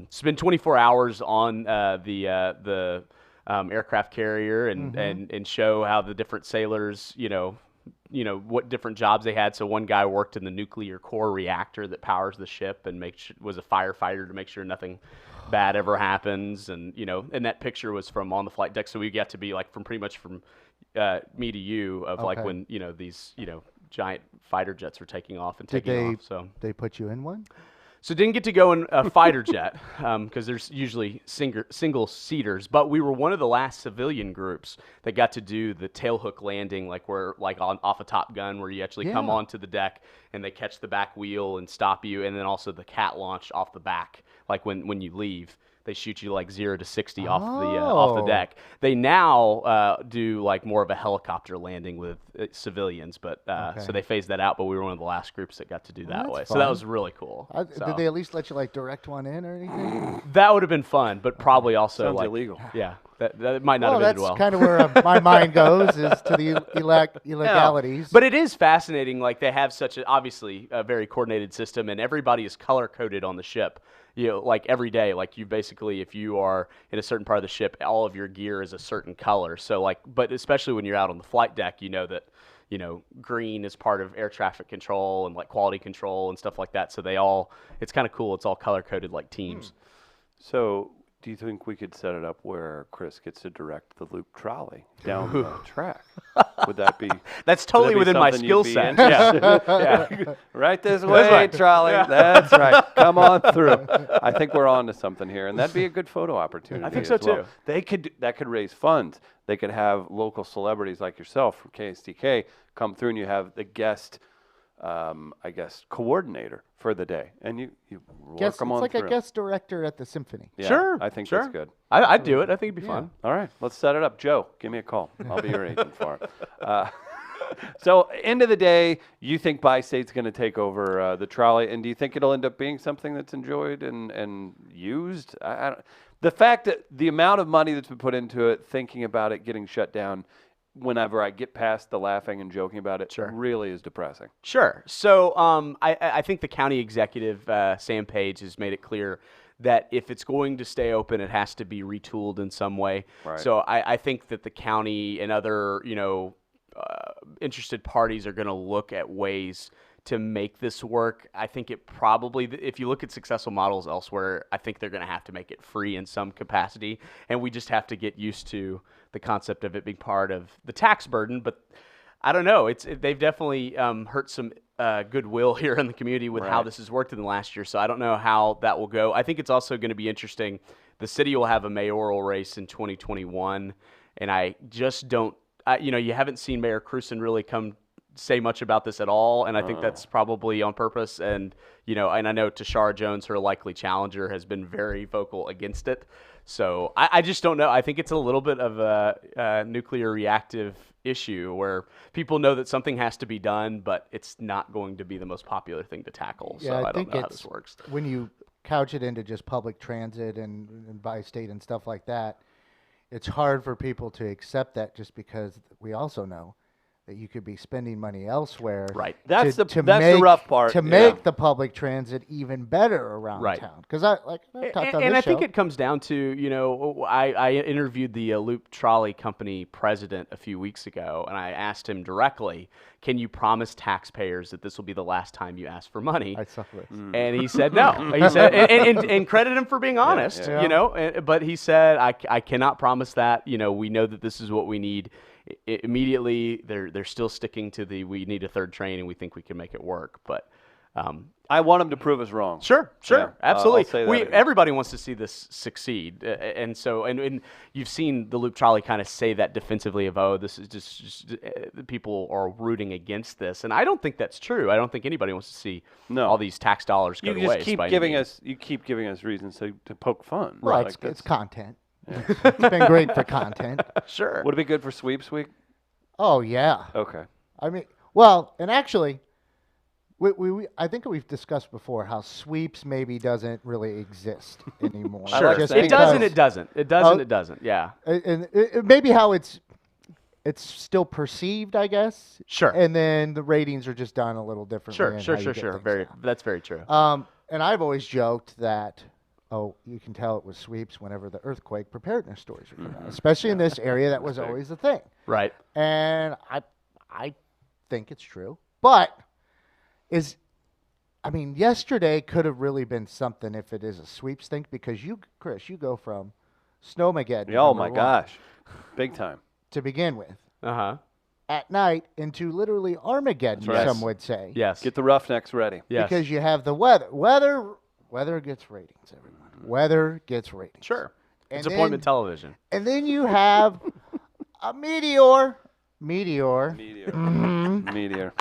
spend 24 hours on the aircraft carrier and show how the different sailors, what different jobs they had. So one guy worked in the nuclear core reactor that powers the ship and was a firefighter to make sure nothing bad ever happens. And, and that picture was from on the flight deck. So we got to be like from me to you of like when, these, giant fighter jets were taking off and taking off. So they put you in one? So didn't get to go in a fighter jet because there's usually single seaters, but we were one of the last civilian groups that got to do the tailhook landing, like off a Top Gun, where you actually come onto the deck and they catch the back wheel and stop you, and then also the cat launch off the back, like when you leave. They shoot you like 0 to 60 off the deck. They now do like more of a helicopter landing with civilians, but so they phased that out. But we were one of the last groups that got to do that way. Fun. So that was really cool. Did they at least let you like direct one in or anything? That would have been fun, but probably also Sounds like illegal. Yeah, that might not Well, have ended well. that's kind of where my mind goes, is to the illegalities. But it is fascinating. Like they have such obviously a very coordinated system, and everybody is color coded on the ship. Like every day, like you basically, if you are in a certain part of the ship, all of your gear is a certain color. So like, but especially when you're out on the flight deck, that, green is part of air traffic control and like quality control and stuff like that. So it's kind of cool. It's all color coded like teams. So, do you think we could set it up where Chris gets to direct the loop trolley down the track? Would that be? That's totally would that be within my something skill you'd be set. interested Yeah. in? Right this way, trolley. Yeah. That's right. Come on through. I think we're on to something here, and that'd be a good photo opportunity. I think so, as well. too. That could raise funds. They could have local celebrities like yourself from KSTK come through, and you have the guest, coordinator for the day, and you work them on it's like through. a guest director at the symphony. Yeah, Sure, I think sure. that's good. I'd do it. I think it'd be fun. All right, let's set it up. Joe, give me a call. I'll be your agent for it. So, end of the day, you think Bi-State's going to take over the trolley, and do you think it'll end up being something that's enjoyed and used? The fact that the amount of money that's been put into it, thinking about it getting shut down, whenever I get past the laughing and joking about it, really is depressing. Sure. So I think the county executive, Sam Page, has made it clear that if it's going to stay open, it has to be retooled in some way. Right. So I think that the county and other, interested parties are going to look at ways to make this work. I think it probably, if you look at successful models elsewhere, I think they're going to have to make it free in some capacity. And we just have to get used to the concept of it being part of the tax burden. But I don't know. They've definitely hurt some goodwill here in the community with how this has worked in the last year. So I don't know how that will go. I think it's also going to be interesting. The city will have a mayoral race in 2021. And I just don't, you haven't seen Mayor Cruson really come say much about this at all, and I think that's probably on purpose. And and I know Tashara Jones, her likely challenger, has been very vocal against it. So I just don't know. I think it's a little bit of a nuclear reactive issue where people know that something has to be done, but it's not going to be the most popular thing to tackle. Yeah, so I don't think know how this works. When you couch it into just public transit and Bi-State and stuff like that, it's hard for people to accept that, just because we also know that you could be spending money elsewhere. Right. That's to the make, rough part. To make the public transit even better around town. Because I've talked on And this I think show. it comes down to, I interviewed the Loop Trolley Company president a few weeks ago, and I asked him directly, can you promise taxpayers that this will be the last time you ask for money? I saw this. And he said no. He said, and credit him for being honest, but he said, I cannot promise that. We know that this is what we need. Immediately, they're still sticking to we need a third train, and we think we can make it work. But I want him to prove us wrong. Sure, Yeah, absolutely. I'll say that again. Everybody wants to see this succeed, and so and you've seen the Loop Trolley kind of say that defensively of, oh, this is just people are rooting against this, and I don't think that's true. I don't think anybody wants to see all these tax dollars go You to just waste. keep giving us. You keep giving us reasons to poke fun. Right, Like it's content. It's been great for content. Sure. Would it be good for sweeps week? Oh yeah. Okay. I mean, well, and actually, I think we've discussed before how sweeps maybe doesn't really exist anymore. I like Sure. saying It does and because- it doesn't. It does and it doesn't. Yeah. and maybe how it's still perceived, I guess. Sure. And then the ratings are just done a little differently. Sure. in Sure. how you Sure. get Sure. things down. That's very true. And I've always joked that, you can tell it was sweeps whenever the earthquake preparedness stories were coming out, especially in this area. That was always the thing. Right. And I think it's true. But yesterday could have really been something if it is a sweeps thing, because Chris, you go from Snowmageddon. Oh my #1 gosh, big time. to begin with, Uh-huh. at night into literally Armageddon, right. some would say. Yes. Get the Roughnecks ready. Yes. Because you have the weather. Weather gets ratings, everyone. Weather gets ratings. Sure. And It's appointment then- television. And then you have a meteor. Meteor. Mm-hmm. Meteor.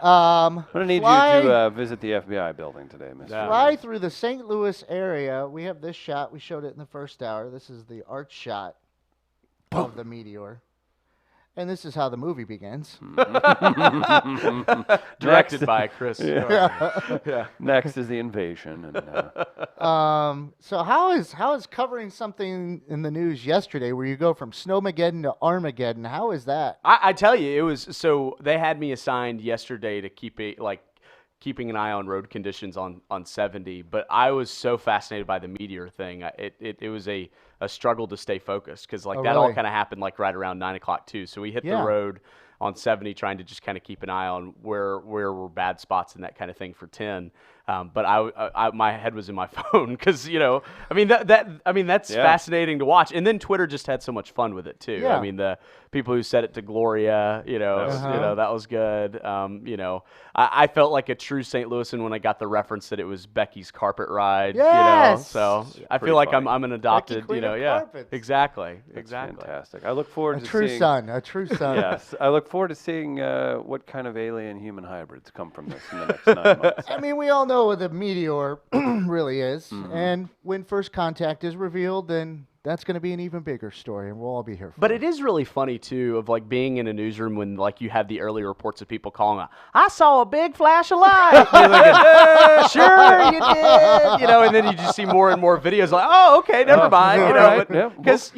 Um, I'm gonna need fly, you to visit the FBI building today, Mr. Yeah. fly through the St. Louis area. We have this shot. We showed it in the first hour. This is the art shot of the meteor. And this is how the movie begins. Directed by Chris. Yeah. Next is the invasion. And, So how is covering something in the news yesterday where you go from Snowmageddon to Armageddon? How is that? I tell you, it was so they had me assigned yesterday to keeping an eye on road conditions on 70, but I was so fascinated by the meteor thing. It was a struggle to stay focused because Oh, that all really? kind of happened like right around 9 o'clock too. So we hit Yeah. the road on 70 trying to just kind of keep an eye on where were bad spots and that kind of thing for 10. But I my head was in my phone because that's Yeah. fascinating to watch. And then Twitter just had so much fun with it too. Yeah. I mean the people who set it to Gloria, that was good. I felt like a true St. Louisan when I got the reference that it was Becky's carpet ride. Yes! So I pretty feel like funny. I'm an adopted. Queen of Yeah, Carpets. exactly. That's fantastic. I look A forward to true seeing. son. A true son. Yes, I look forward to seeing what kind of alien-human hybrids come from this in the next 9 months. I mean, we all know what a meteor really is. Mm-hmm. And when first contact is revealed, then that's going to be an even bigger story, and we'll all be here for But it. it is really funny too, of like being in a newsroom when like you have the early reports of people calling out, "I saw a big flash of light." You're thinking, "Sure, you did," and then you just see more and more videos like, "Oh, okay, never mind," all right, yeah. because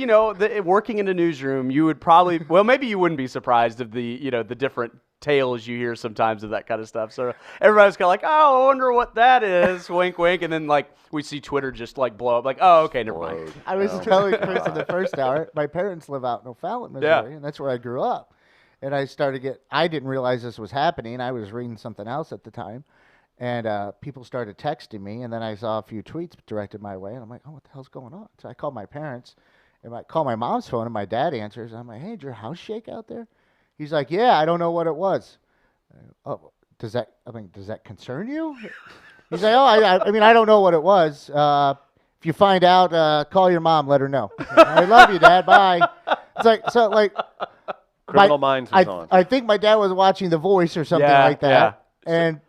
working in a newsroom, you would probably, well, maybe you wouldn't be surprised of the the different tales you hear sometimes of that kind of stuff. So everybody's kind of like, "Oh, I wonder what that is," wink, wink, and then like we see Twitter just like blow up, like, "Oh, okay, never mind." I was telling Chris in the first hour, my parents live out in O'Fallon, Missouri, and that's where I grew up. And I didn't realize this was happening. I was reading something else at the time. And people started texting me, and then I saw a few tweets directed my way, and I'm like, oh, what the hell's going on? So I called my parents, and I called my mom's phone, and my dad answers. And I'm like, hey, did your house shake out there? He's like, yeah, I don't know what it was. Oh, does that concern you? He's like, oh, I don't know what it was. If you find out, call your mom, let her know. I love you, Dad. Bye. It's like, Criminal Minds was on. I think my dad was watching The Voice or something like that. And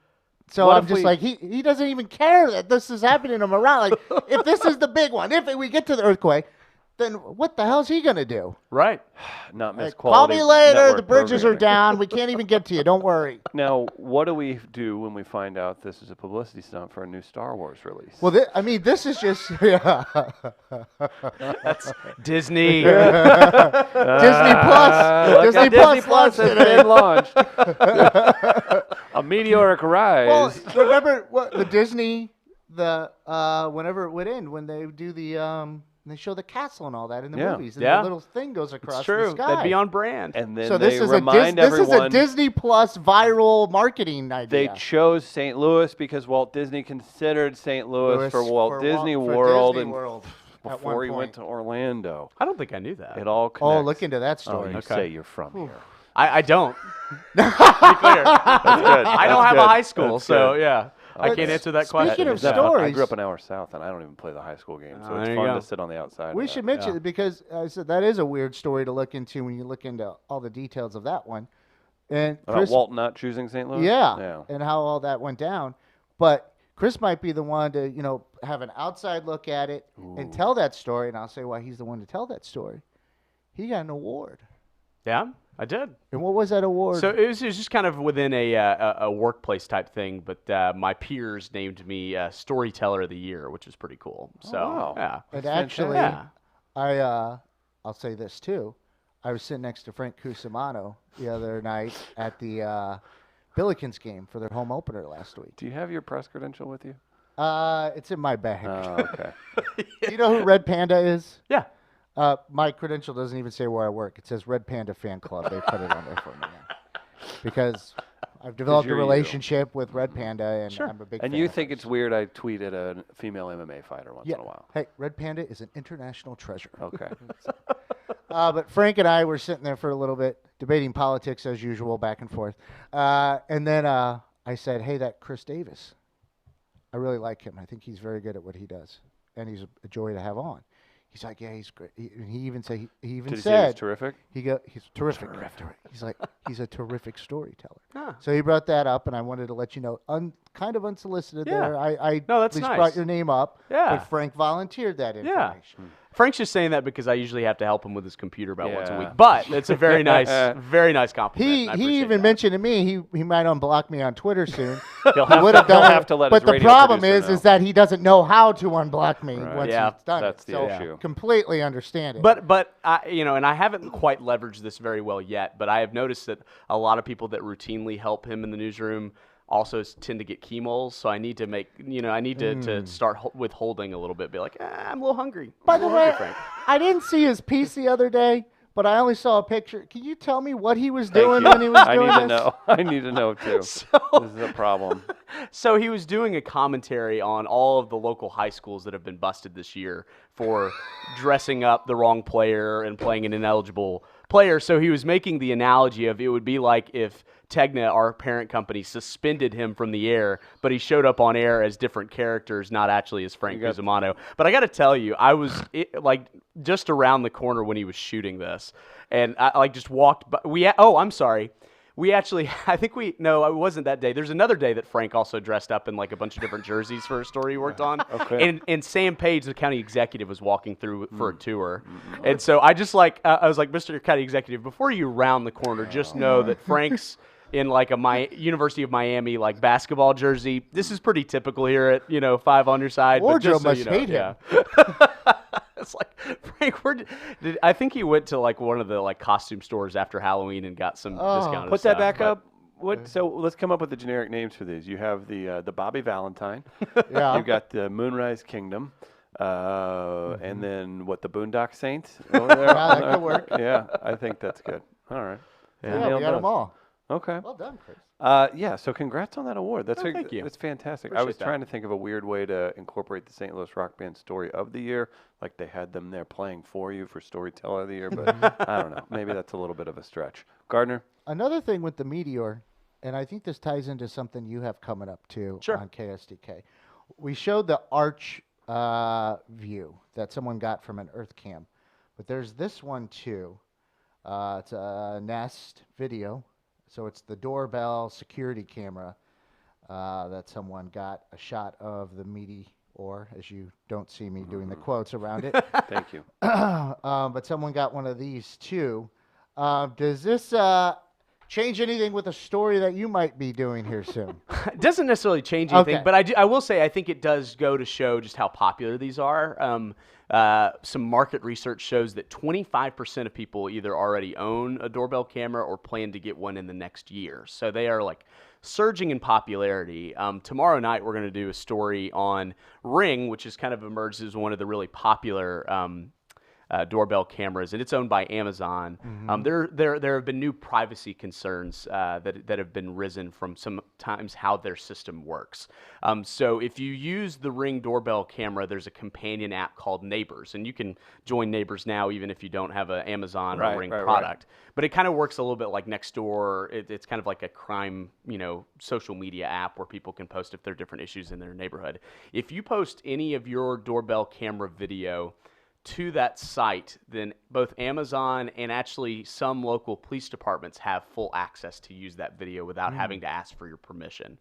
so What I'm if just we- like, he doesn't even care that this is happening to him around. Like, if this is the big one, if we get to the earthquake, then what the hell's he going to do? Right. Not miss Like, call quality. me later. network The bridges are programming. down. We can't even get to you. Don't worry. Now, what do we do when we find out this is a publicity stunt for a new Star Wars release? Well, this is just yeah. That's Disney. Disney Plus. Look Disney at Plus Plus launched has it. been launched. A meteoric rise. Well, remember what the Disney whenever it would end when they do the they show the castle and all that in the Yeah. movies, and Yeah. the little thing goes across It's true. the sky. That'd be on brand. and then So they this is remind this is a everyone Disney Plus viral marketing they idea. chose St. Louis because Walt Disney considered St. Louis for Walt Disney World Disney and World at before one he went point. to Orlando. I don't think I knew that. It all connects. Oh, look into that Oh, story. you Okay. say you're from here. I don't. To be clear. That's good. I don't That's have good. a high school, That's so good. yeah, I But can't answer that speaking question. of Is that fun? I stories- grew up an hour south, and I don't even play the high school game, so Oh, it's there you fun go. to sit on the outside. We of should that. mention it because I said that is a weird story to look into when you look into all the details of that one. And About Chris, Walt not choosing St. Louis. yeah, and how all that went down. But Chris might be the one to, have an outside look at it and tell that story. And I'll say why he's the one to tell that story. He got an award. Yeah, I did. And what was that award? So it was just kind of within a workplace type thing, but my peers named me Storyteller of the Year, which is pretty cool. So wow. yeah, and That's actually, yeah. I'll say this too. I was sitting next to Frank Cusimano the other night at the Billikens game for their home opener last week. Do you have your press credential with you? It's in my bag. Oh, okay. Do you know who Red Panda is? Yeah. My credential doesn't even say where I work. It says Red Panda Fan Club. They put it on there for me now. Because I've developed a you're you. relationship with Red Panda, and Sure. I'm a big And fan you of think hers. it's weird I tweet at a female MMA fighter once Yeah. in a while? Hey, Red Panda is an international treasure. Okay. But Frank and I were sitting there for a little bit, debating politics as usual, back and forth. And then I said, hey, that Chris Davis, I really like him. I think he's very good at what he does. And he's a joy to have on. He's like, yeah, he's great. He even said, he even Did he say he was said, terrific? he's terrific. He's like, he's a terrific storyteller. Huh. So he brought that up, and I wanted to let you know, kind of unsolicited Yeah. there. I No, that's at least nice. brought your name up, Yeah. but Frank volunteered that Yeah. information. Frank's just saying that because I usually have to help him with his computer about once a Yeah. week. But it's a very nice compliment. He I appreciate even that. mentioned to me he might unblock me on Twitter soon. He'll have, Would to, have he'll done have it, to let but his the radio problem producer is know. that he doesn't know how to unblock me Right. once Yeah. he's done That's it. the So issue. completely understand it. But I, and I haven't quite leveraged this very well yet. But I have noticed that a lot of people that routinely help him in the newsroom also tend to get chemoles. So I need to to start withholding a little bit. Be like, I'm a little hungry. By I'm a the little way, hungry, Frank. I didn't see his piece the other day, but I only saw a picture. Can you tell me what he was Thank doing you. when he was I doing need this? to know. I need to know too. So- This is a problem. So he was doing a commentary on all of the local high schools that have been busted this year for dressing up the wrong player and playing an ineligible player. So he was making the analogy of it would be like if Tegna, our parent company, suspended him from the air, but he showed up on air as different characters, not actually as Frank Cusimano. But I got to tell you, I was just around the corner when he was shooting this, and I just walked by. I'm sorry. We actually, it wasn't that day. There's another day that Frank also dressed up in like a bunch of different jerseys for a story he worked on. Okay. And Sam Page, the county executive, was walking through for a tour. And so I just I was like, Mr. County Executive, before you round the corner, just know that Frank's in like a University of Miami like basketball jersey. This is pretty typical here at 5 on your side. But Wardrobe just so must you know, hate him. yeah. It's like Frank. I think he went to like one of the like costume stores after Halloween and got some discounted Put stuff. that back but- up. So let's come up with the generic names for these. You have the Bobby Valentine. Yeah. You've got the Moonrise Kingdom. And then the Boondock Saints over there. Yeah, that could work. Yeah, I think that's good. All right. Yeah, we Nailed got those. them all. Okay. Well done, Chris. Yeah, so congrats on that award. That's thank you. That's fantastic. I Appreciate was that. trying to think of a weird way to incorporate the St. Louis Rock Band Story of the Year, like they had them there playing for you for Storyteller of the Year, but I don't know. Maybe that's a little bit of a stretch. Gardner? Another thing with the Meteor, and I think this ties into something you have coming up too Sure. on KSDK. We showed the arch view that someone got from an Earth Cam, but there's this one too. It's a Nest video, so it's the doorbell security camera that someone got a shot of the meteor, as you don't see me doing the quotes around it. Thank you. But someone got one of these too. Does this change anything with the story that you might be doing here soon? It doesn't necessarily change anything, Okay. but I will say I think it does go to show just how popular these are. Some market research shows that 25% of people either already own a doorbell camera or plan to get one in the next year. So they are like surging in popularity. Tomorrow night we're going to do a story on Ring, which has kind of emerged as one of the really popular doorbell cameras, and it's owned by Amazon. There have been new privacy concerns that have been risen from sometimes how their system works. So if you use the Ring doorbell camera, there's a companion app called Neighbors, and you can join Neighbors now even if you don't have an Amazon or Ring product. But it kind of works a little bit like Nextdoor. It's kind of like a crime, social media app where people can post if there are different issues in their neighborhood. If you post any of your doorbell camera video to that site, then both Amazon and actually some local police departments have full access to use that video without having to ask for your permission.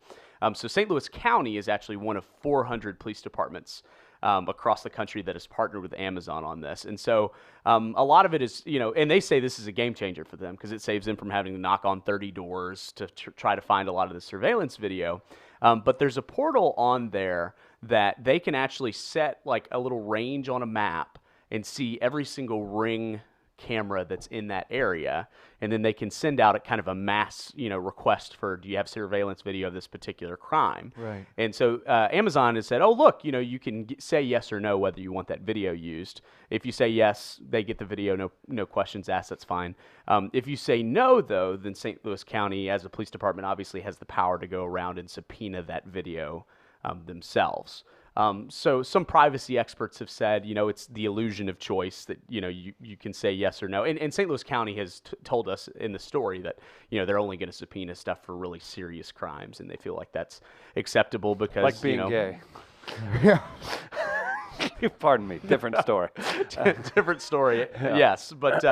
So St. Louis County is actually one of 400 police departments across the country that has partnered with Amazon on this. And so a lot of it is, and they say this is a game changer for them because it saves them from having to knock on 30 doors to try to find a lot of the surveillance video. But there's a portal on there that they can actually set like a little range on a map and see every single Ring camera that's in that area, and then they can send out a kind of a mass, request for, do you have surveillance video of this particular crime? Right. And so Amazon has said, oh, look, you can say yes or no whether you want that video used. If you say yes, they get the video, no questions asked, that's fine. If you say no, though, then St. Louis County, as a police department, obviously has the power to go around and subpoena that video themselves. So some privacy experts have said, it's the illusion of choice that, you can say yes or no. And St. Louis County has told us in the story that, they're only going to subpoena stuff for really serious crimes, and they feel like that's acceptable because, like being gay. Yeah. Pardon me. Different story. Different story. Yes. But,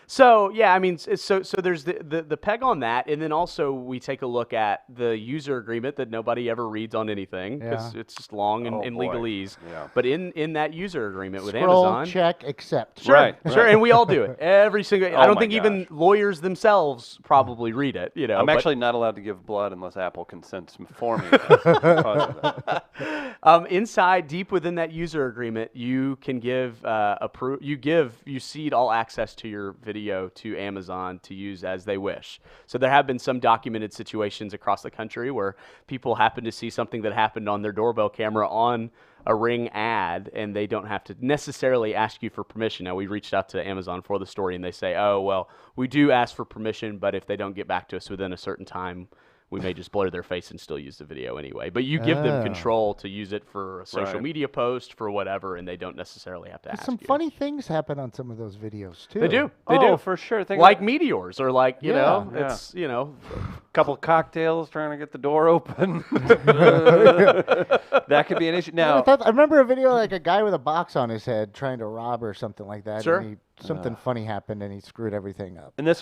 so yeah, I mean, so there's the peg on that, and then also we take a look at the user agreement that nobody ever reads on anything because it's just long and legalese. Yeah. But in that user agreement with Scroll, Amazon, check, accept. sure, Right. and we all do it every single. I don't my think even lawyers themselves probably read it. I'm but- actually not allowed to give blood unless Apple consents for me. Because of that. Inside, deep within that user agreement, you can give you cede all access to your video to Amazon to use as they wish. So there have been some documented situations across the country where people happen to see something that happened on their doorbell camera on a Ring ad, and they don't have to necessarily ask you for permission. Now, we reached out to Amazon for the story, and they say, oh, well, we do ask for permission, but if they don't get back to us within a certain time, we may just blur their face and still use the video anyway. But you give them control to use it for a social media post, for whatever, and they don't necessarily have to ask Some you. funny things happen on some of those videos, too. They do. They do. do, for sure. Think Like about meteors, or like, it's, a couple of cocktails trying to get the door open. That could be an issue. Now, I remember a video like a guy with a box on his head trying to rob or something like that. Sure. And something funny happened, and he screwed everything up. and this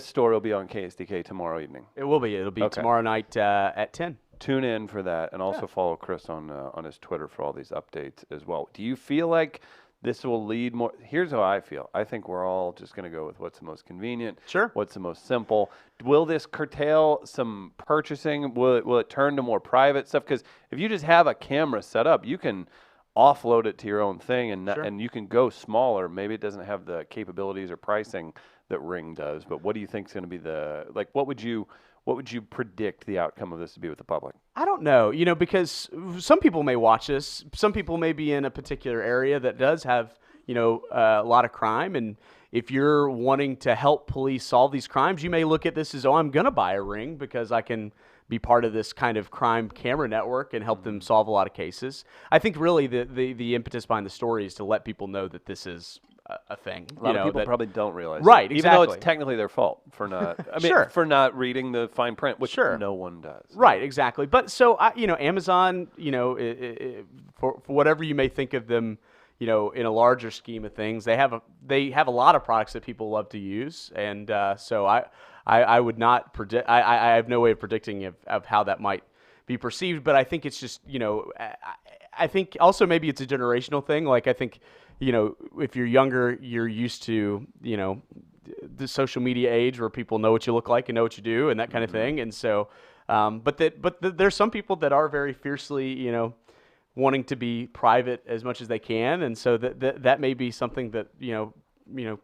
story will be on KSDK tomorrow evening. It will be. It'll be Okay. tomorrow night at 10. Tune in for that, and also follow Chris on his Twitter for all these updates as well. Do you feel like this will lead more? Here's how I feel. I think we're all just going to go with what's the most convenient. Sure. What's the most simple? Will this curtail some purchasing? Will it turn to more private stuff? Because if you just have a camera set up, you can offload it to your own thing, and you can go smaller. Maybe it doesn't have the capabilities or pricing that Ring does. But what do you think is going to be what would you predict the outcome of this to be with the public? I don't know, because some people may watch this. Some people may be in a particular area that does have, a lot of crime. And if you're wanting to help police solve these crimes, you may look at this as, I'm going to buy a Ring because I can be part of this kind of crime camera network and help them solve a lot of cases. I think really the impetus behind the story is to let people know that this is a thing. A lot of people probably don't realize Right, it, even though exactly. it's technically their fault for not. I mean, Sure. for not reading the fine print, which Sure. no one does. Right, exactly. But so Amazon, for whatever you may think of them, in a larger scheme of things, they have a lot of products that people love to use, and so I would not predict. I have no way of predicting of how that might be perceived, but I think it's just I think also maybe it's a generational thing. Like I think if you're younger, you're used to the social media age where people know what you look like and know what you do and that kind of thing, and so but there's some people that are very fiercely wanting to be private as much as they can, and so that may be something that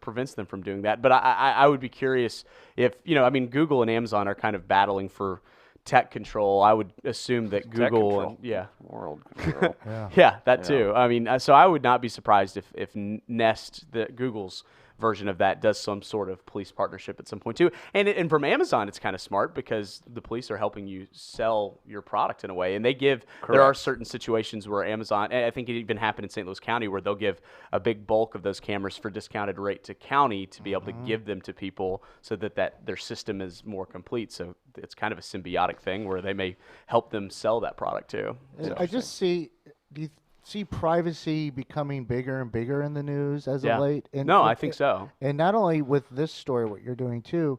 prevents them from doing that. But I would be curious if Google and Amazon are kind of battling for tech control, I would assume that Tech Google control. and World control. yeah, that too. I mean, so I would not be surprised if Nest, Google's version of that, does some sort of police partnership at some point too. And from Amazon, it's kind of smart because the police are helping you sell your product in a way, and they give. There are certain situations where Amazon, and I think it even happened in St. Louis County, where they'll give a big bulk of those cameras for discounted rate to county to be able to give them to people so that their system is more complete. So it's kind of a symbiotic thing where they may help them sell that product too. I just see. Do you see privacy becoming bigger and bigger in the news as of late? I think so. And not only with this story, what you're doing too,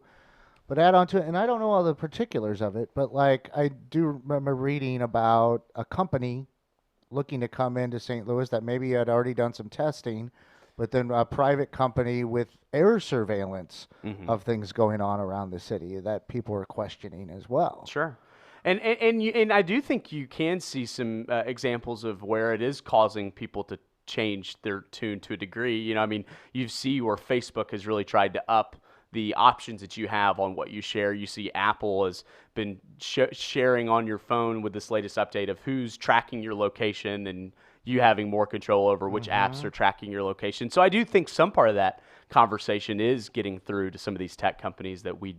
but add on to it. And I don't know all the particulars of it, but like I do remember reading about a company looking to come into St. Louis that maybe had already done some testing, but then a private company with air surveillance of things going on around the city that people are questioning as well. Sure. And I do think you can see some examples of where it is causing people to change their tune to a degree. You know, I mean, you see where Facebook has really tried to up the options that you have on what you share. You see Apple has been sharing on your phone with this latest update of who's tracking your location and you having more control over which apps are tracking your location. So I do think some part of that conversation is getting through to some of these tech companies that we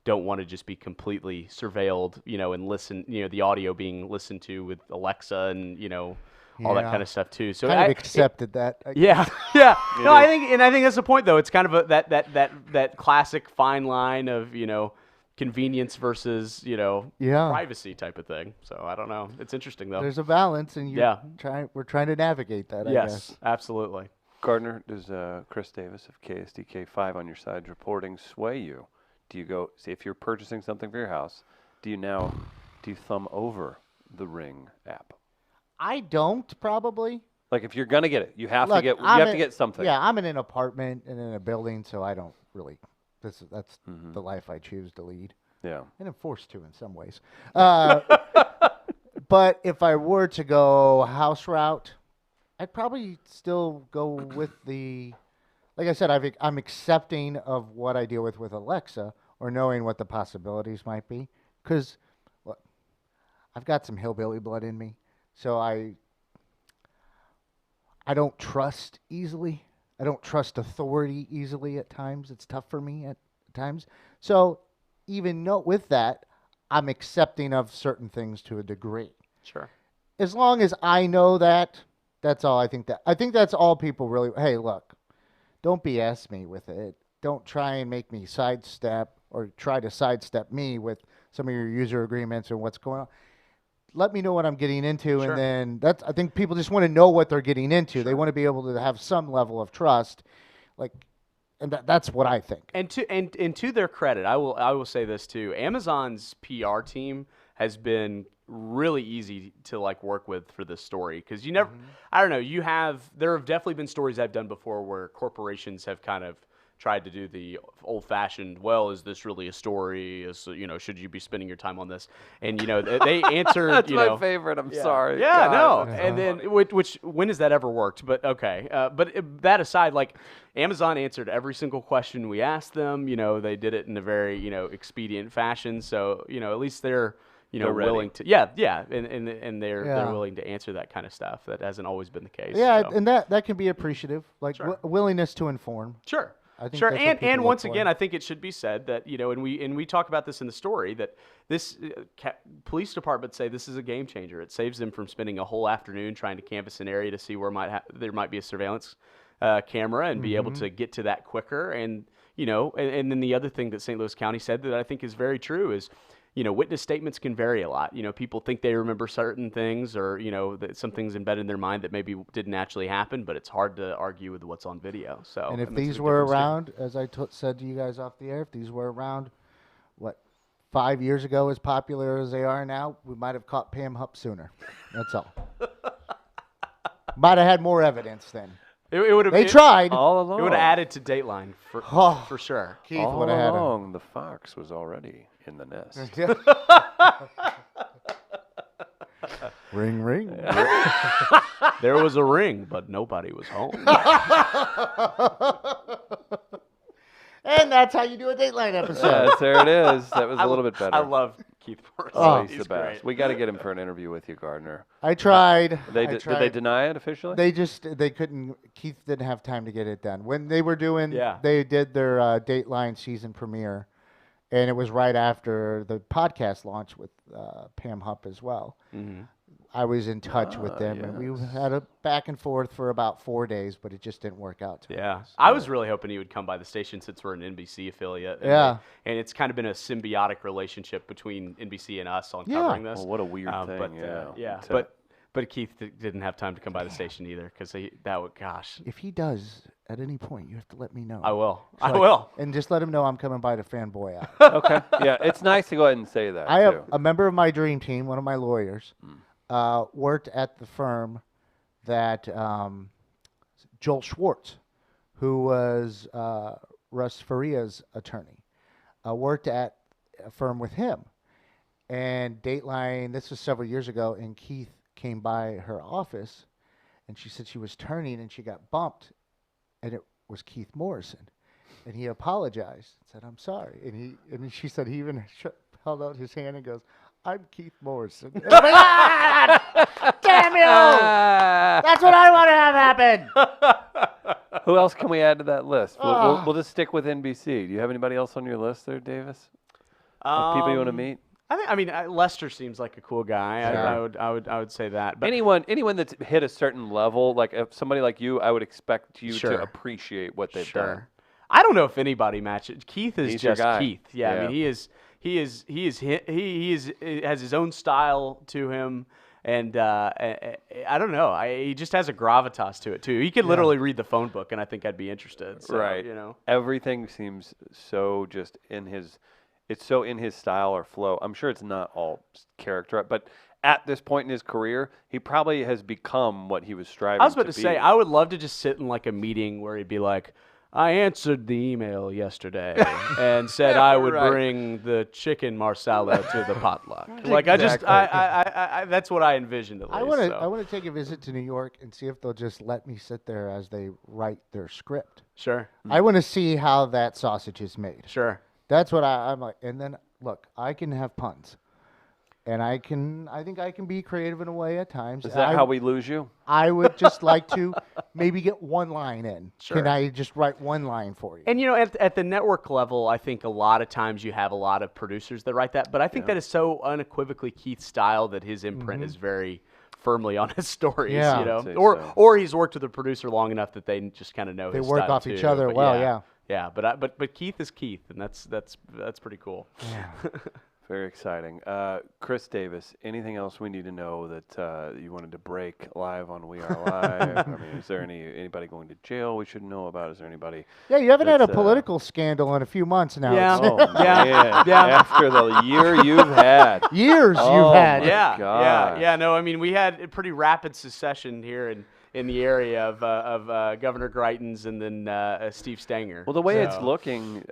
don't want to just be completely surveilled, you know, and listen, you know, the audio being listened to with Alexa and, you know, all that kind of stuff too. So I accepted that. Yeah. No, I think that's the point though. It's kind of that classic fine line of, you know, convenience versus, you know, privacy type of thing. So I don't know. It's interesting though. There's a balance, and we're trying to navigate that. I guess. Absolutely. Gardner, does Chris Davis of KSDK5 on your side reporting sway you? Do you go, see, if you're purchasing something for your house, do you thumb over the Ring app? I don't probably. Like if you're gonna get it, you have to get something. Yeah, I'm in an apartment and in a building, so I don't really. That's the life I choose to lead. Yeah, and I'm forced to in some ways. But if I were to go house route, I'd probably still go with the. Like I said, I'm accepting of what I deal with Alexa, or knowing what the possibilities might be, because I've got some hillbilly blood in me, so I don't trust easily. I don't trust authority easily at times. It's tough for me at times. So even with that, I'm accepting of certain things to a degree. Sure. As long as I know that, that's all I think that's all people really. Hey, look. Don't BS me with it. Don't try and make me sidestep or try to sidestep me with some of your user agreements and what's going on. Let me know what I'm getting into, and then I think people just want to know what they're getting into. They want to be able to have some level of trust, and that's what I think. And to their credit, I will say this too. Amazon's PR team has been really easy to work with for this story, because you never, I don't know, there have definitely been stories I've done before where corporations have kind of tried to do the old-fashioned, well, is this really a story? Should you be spending your time on this? And they answered. That's my favorite. I'm sorry. Yeah, God, no. And then which when has that ever worked? But okay. That aside, Amazon answered every single question we asked them. They did it in a very expedient fashion. So at least they're willing to, and they're willing to answer that kind of stuff. That hasn't always been the case. Yeah, so. and that can be appreciative, willingness to inform. Sure. I think sure, and once again, I think it should be said that and we talk about this in the story, that this police department say this is a game changer. It saves them from spending a whole afternoon trying to canvass an area to see where there might be a surveillance camera and be able to get to that quicker. And and then the other thing that St. Louis County said that I think is very true is, witness statements can vary a lot. People think they remember certain things, or that some things embedded in their mind that maybe didn't actually happen, but it's hard to argue with what's on video. So, and if these were around, as I said to you guys off the air, if these were around, 5 years ago, as popular as they are now, we might have caught Pam Hupp sooner. That's all. Might have had more evidence then. They tried all along. It would have added to Dateline for sure. Keith all would have had along, the fox was already in the nest. Ring, ring. There was a ring, but nobody was home. And that's how you do a Dateline episode. Yes, there it is. That was a little bit better. I love Keith Morrison. Oh, he's He's the best. great. We got to get him for an interview with you, Gardner. I tried. Did they deny it officially? They couldn't. Keith didn't have time to get it done. When they were doing, they did their Dateline season premiere, and it was right after the podcast launch with Pam Hupp as well. Mm-hmm. I was in touch with them, and we had a back and forth for about 4 days, but it just didn't work out. I was really hoping he would come by the station since we're an NBC affiliate. And and it's kind of been a symbiotic relationship between NBC and us on covering this. Well, what a weird thing, But Keith didn't have time to come by the station either because gosh. If he does at any point, you have to let me know. I will. So I will. And just let him know I'm coming by to fanboy out. Okay. Yeah, it's nice to go ahead and say that. I have a member of my dream team, one of my lawyers, worked at the firm that Joel Schwartz, who was Russ Faria's attorney, worked at a firm with him. And Dateline, this was several years ago, and Keith came by her office, and she said she was turning, and she got bumped, and it was Keith Morrison. And he apologized, said, "I'm sorry." And she said he even held out his hand and goes, "I'm Keith Morrison." And I'm like, damn you! That's what I want to have happen. Who else can we add to that list? We'll just stick with NBC. Do you have anybody else on your list there, Davis? People you want to meet? I mean, Lester seems like a cool guy. Sure. I would say that. But anyone that's hit a certain level, like if somebody like you, I would expect you Sure. to appreciate what they've done. I don't know if anybody matches. Keith is He's your just guy. Keith. Yeah, I mean, he has his own style to him. And I don't know. he just has a gravitas to it too. He could literally read the phone book, and I think I'd be interested. So, Right. You know, Everything seems so just in his. It's so in his style or flow. I'm sure it's not all character, but at this point in his career, he probably has become what he was striving to be. I was about to say, I would love to just sit in like a meeting where he'd be like, "I answered the email yesterday and said I would bring the chicken marsala to the potluck." Like I that's what I envisioned at least. I want to take a visit to New York and see if they'll just let me sit there as they write their script. Sure. I want to see how that sausage is made. Sure. That's what I'm like. And then look, I can have puns, and I think I can be creative in a way at times. Is that how we lose you? I would just like to maybe get one line in. Sure. Can I just write one line for you? And, you know, at the network level, I think a lot of times you have a lot of producers that write that. But I think that is so unequivocally Keith's style that his imprint is very firmly on his stories, Yeah. you know. I'd say so. Or he's worked with a producer long enough that they just kind of know They his work style off each too. other But well, yeah. Yeah, but Keith is Keith, and that's pretty cool. Yeah. Very exciting. Chris Davis, anything else we need to know that you wanted to break live on We Are Live? I mean, is there anybody going to jail we should know about? Is there anybody? Yeah, you haven't had a That's, political scandal in a few months now. Yeah. Oh, Yeah. man. Yeah. After the year you've had. Years Oh, you've had. my gosh. Yeah. No, I mean, we had a pretty rapid succession here in the area of Governor Greitens and then Steve Stenger. Well, the way it's So- looking,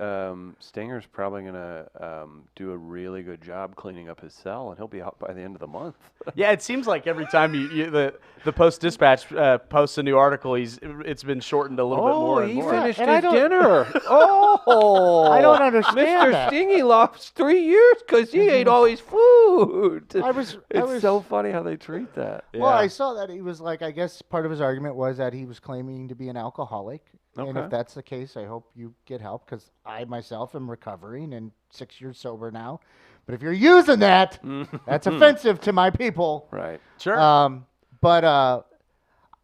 Stanger's probably going to do a really good job cleaning up his cell, and he'll be out by the end of the month. Yeah, it seems like every time the Post-Dispatch posts a new article, it's been shortened a little bit more and more. finished And I his don't- dinner. Oh, I don't understand Mr. that. Stingy lost 3 years because he ate all his food. It's so funny how they treat that. Well, I saw that he was like, I guess part of his argument was that he was claiming to be an alcoholic. And Okay. if that's the case, I hope you get help because I myself am recovering and 6 years sober now. But if you're using that, that's offensive to my people. Right. Sure. But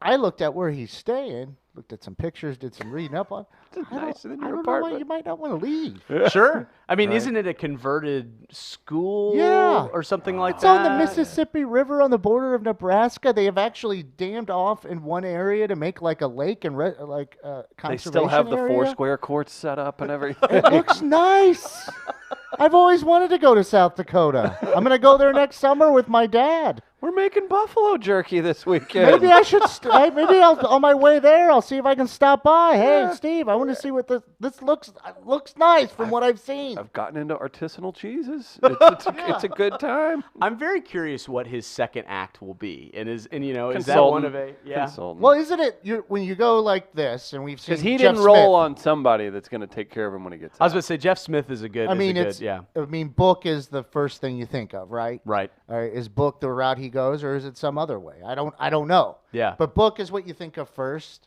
I looked at where he's staying, looked at some pictures, did some reading up on. Nicer than I your don't know why apartment. you might not want to leave. Sure. I mean, Right. isn't it a converted school Yeah. or something like It's that? on the Mississippi River on the border of Nebraska. They have actually dammed off in one area to make like a lake and They conservation still have the area. 4 courts set up and everything. It looks nice. I've always wanted to go to South Dakota. I'm going to go there next summer with my dad. We're making buffalo jerky this weekend. Maybe I should. Maybe I'll on my way there. I'll see if I can stop by. Hey, Steve, I want to see what this looks nice from what I've seen. I've gotten into artisanal cheeses. It's a good time. I'm very curious what his second act will be, and is that one of a Consultant. Well, isn't it? When you go like this, and we've seen Because he Jeff didn't roll Smith. on somebody that's going to take care of him when he gets I was out. going to say Jeff Smith is a good. I mean, yeah. book is the first thing you think of, right? Right. All right, is book the route he goes, or is it some other way? I don't know. Yeah. But book is what you think of first,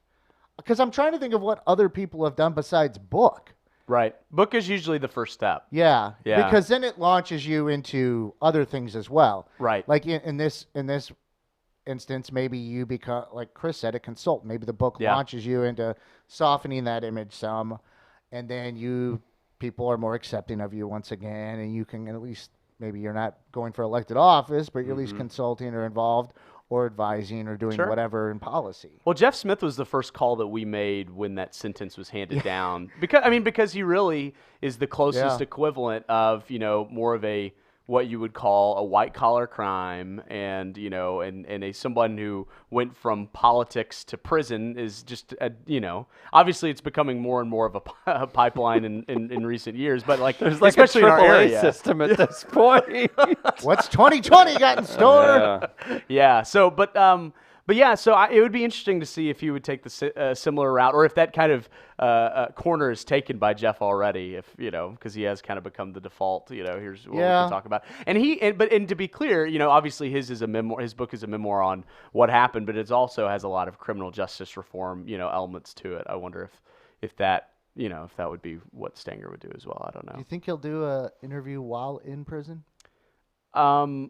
because I'm trying to think of what other people have done besides book. Right. Book is usually the first step. Yeah. Yeah. Because then it launches you into other things as well. Right. Like in this instance, maybe you become, like Chris said, a consultant. Maybe the book launches you into softening that image some, and then people are more accepting of you once again, and you can at least, maybe you're not going for elected office, but you're at least consulting or involved or advising or doing whatever in policy. Well, Jeff Smith was the first call that we made when that sentence was handed down, because he really is the closest equivalent of more of a what you would call a white collar crime, and someone who went from politics to prison is just obviously it's becoming more and more of a pipeline in recent years, but There's like especially a in our AAA area. system at this point. What's 2020 got in store? Yeah. So, but yeah, so it would be interesting to see if he would take the similar route, or if that kind of corner is taken by Jeff already. If because he has kind of become the default. Here's what we can talk about. And to be clear, obviously his is a memoir. His book is a memoir on what happened, but it also has a lot of criminal justice reform, elements to it. I wonder if that would be what Stenger would do as well. I don't know. Do you think he'll do an interview while in prison? I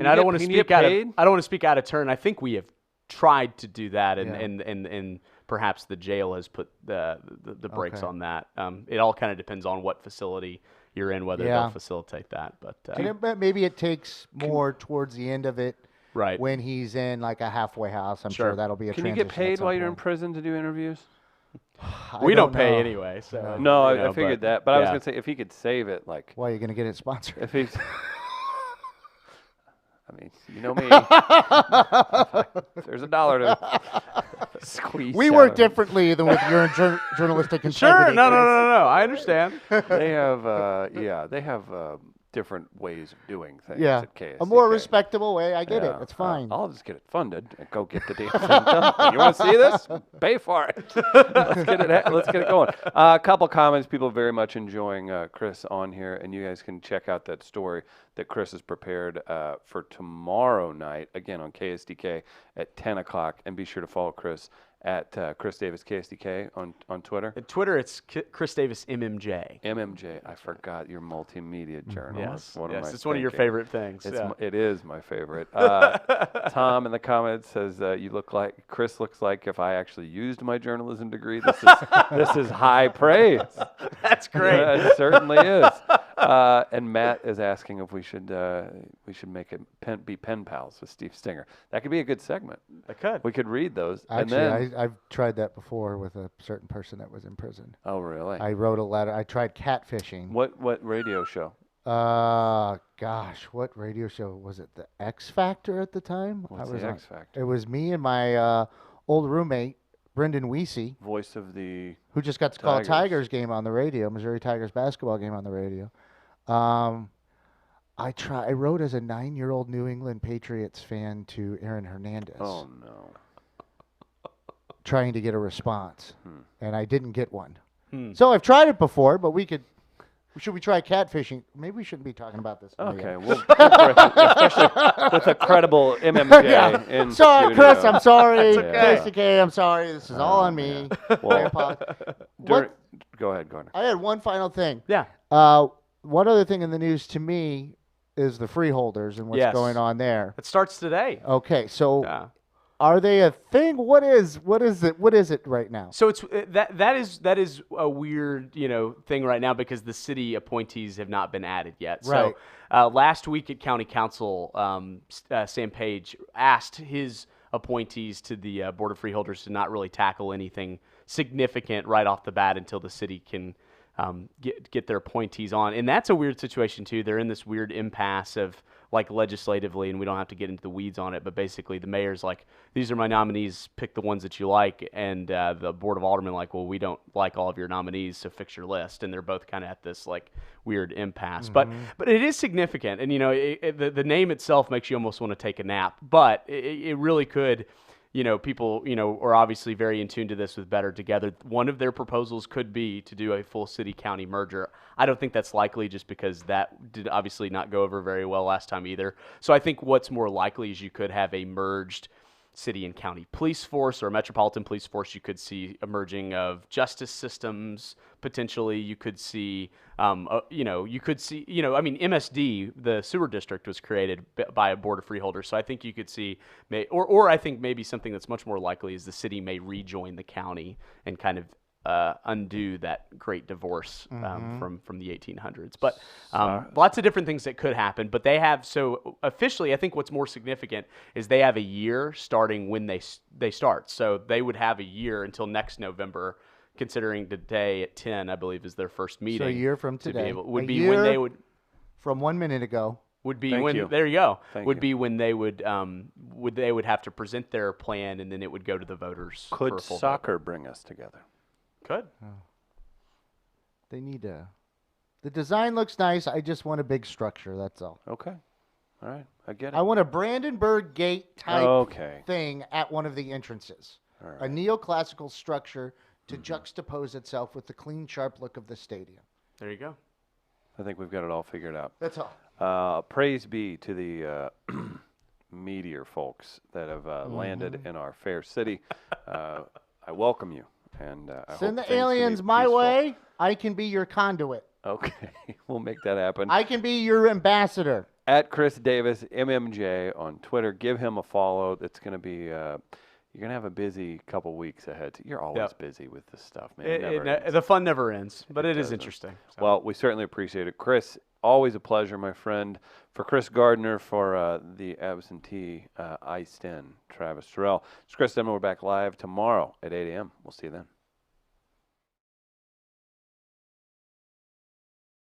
don't want to speak out of. I don't want to speak out of turn. I think we have tried to do that, and perhaps the jail has put the brakes on that. It all kind of depends on what facility you're in, whether they'll facilitate that. But Maybe it takes more towards the end of it, right when he's in like a halfway house. I'm sure that'll be a. Can you get paid while you're in prison to do interviews? We don't pay anyway. So no, I figured that, but I was gonna say if he could save it, like. Why are you gonna get it sponsored? If he's. I mean, you know me. If there's $1 to squeeze. We work differently than with your journalistic integrity. Sure, no. I understand. They have different ways of doing things. Yeah, at KSDK. a more respectable way. I get it. It's fine. I'll just get it funded and go get the damn thing done. You want to see this? Pay for it. Let's get it going. A couple comments. People very much enjoying Chris on here, and you guys can check out that story that Chris has prepared for tomorrow night, again on KSDK at 10 o'clock. And be sure to follow Chris at Chris Davis KSDK on Twitter. At Twitter, it's Chris Davis MMJ. MMJ. I forgot you're multimedia journalist. Yes, it's one of your favorite things. It is my favorite. Tom in the comments says Chris looks like if I actually used my journalism degree. This is high praise. That's great. It certainly is. And Matt is asking if we should make be pen pals with Steve Stenger. That could be a good segment. We could read those. Actually, I've tried that before with a certain person that was in prison. Oh, really? I wrote a letter. I tried catfishing. What radio show? Gosh, what radio show was it? The X Factor at the time? What's the X Factor? It was me and my old roommate, Brendan Weesey. Voice of the... Who just got to call a Tigers game on the radio, Missouri Tigers basketball game on the radio. I wrote as a 9-year-old New England Patriots fan to Aaron Hernandez. Oh, no. Trying to get a response, and I didn't get one. So I've tried it before, but should we try catfishing? Maybe we shouldn't be talking about this. Okay, well, especially with a credible MMJ in Sorry, studio. Chris, I'm sorry. That's okay. KSDK, I'm sorry. This is all on me. Well, Go ahead, Gardner. I had one final thing. Yeah. One other thing in the news to me is the freeholders and what's going on there. It starts today. Okay, so are they a thing? What is it right now? So it's that is a weird thing right now because the city appointees have not been added yet. Right. So last week at County Council, Sam Page asked his appointees to the Board of Freeholders to not really tackle anything significant right off the bat until the city can get their appointees on. And that's a weird situation too. They're in this weird impasse of like legislatively, and we don't have to get into the weeds on it, but basically the mayor's like, these are my nominees, pick the ones that you like, and the board of aldermen like, well, we don't like all of your nominees, so fix your list, and they're both kind of at this like weird impasse. But it is significant, and the name itself makes you almost want to take a nap, but it really could. People, are obviously very in tune to this with Better Together. One of their proposals could be to do a full city-county merger. I don't think that's likely just because that did obviously not go over very well last time either. So I think what's more likely is you could have a merged city and county police force or a metropolitan police force. You could see a merging of justice systems potentially. You could see, MSD, the sewer district, was created by a board of freeholders. So I think you could see, or I think maybe something that's much more likely is the city may rejoin the county and kind of undo that great divorce from the 1800s. But lots of different things that could happen. But they have, so officially, I think what's more significant is they have a year starting when they start. So they would have a year until next November, considering today at 10, I believe, is their first meeting. So a year from today. Would be when they would. From 1 minute ago. Would be Thank when you. there you go. Thank Be when they would have to present their plan, and then it would go to the voters. for Could a full vote. soccer bring us together? Could. They need the design looks nice. I just want a big structure. That's all. Okay. All right. I get it. I want a Brandenburg Gate type Okay. thing at one of the entrances. All right. A neoclassical structure to juxtapose itself with the clean, sharp look of the stadium. There you go. I think we've got it all figured out. That's all. Praise be to the meteor folks that have landed in our fair city. I welcome you. And I Send hope the things can be aliens my peaceful. way. I can be your conduit. Okay. We'll make that happen. I can be your ambassador. At Chris Davis, MMJ on Twitter. Give him a follow. It's going to be, you're going to have a busy couple weeks ahead. You're always busy with this stuff, man. It never ends. The fun never ends, but it is doesn't. interesting. So. Well, we certainly appreciate it. Chris, always a pleasure, my friend. For Chris Gardner, for the absentee iced in, Travis Terrell. It's Chris Denman. We're back live tomorrow at 8 a.m. We'll see you then.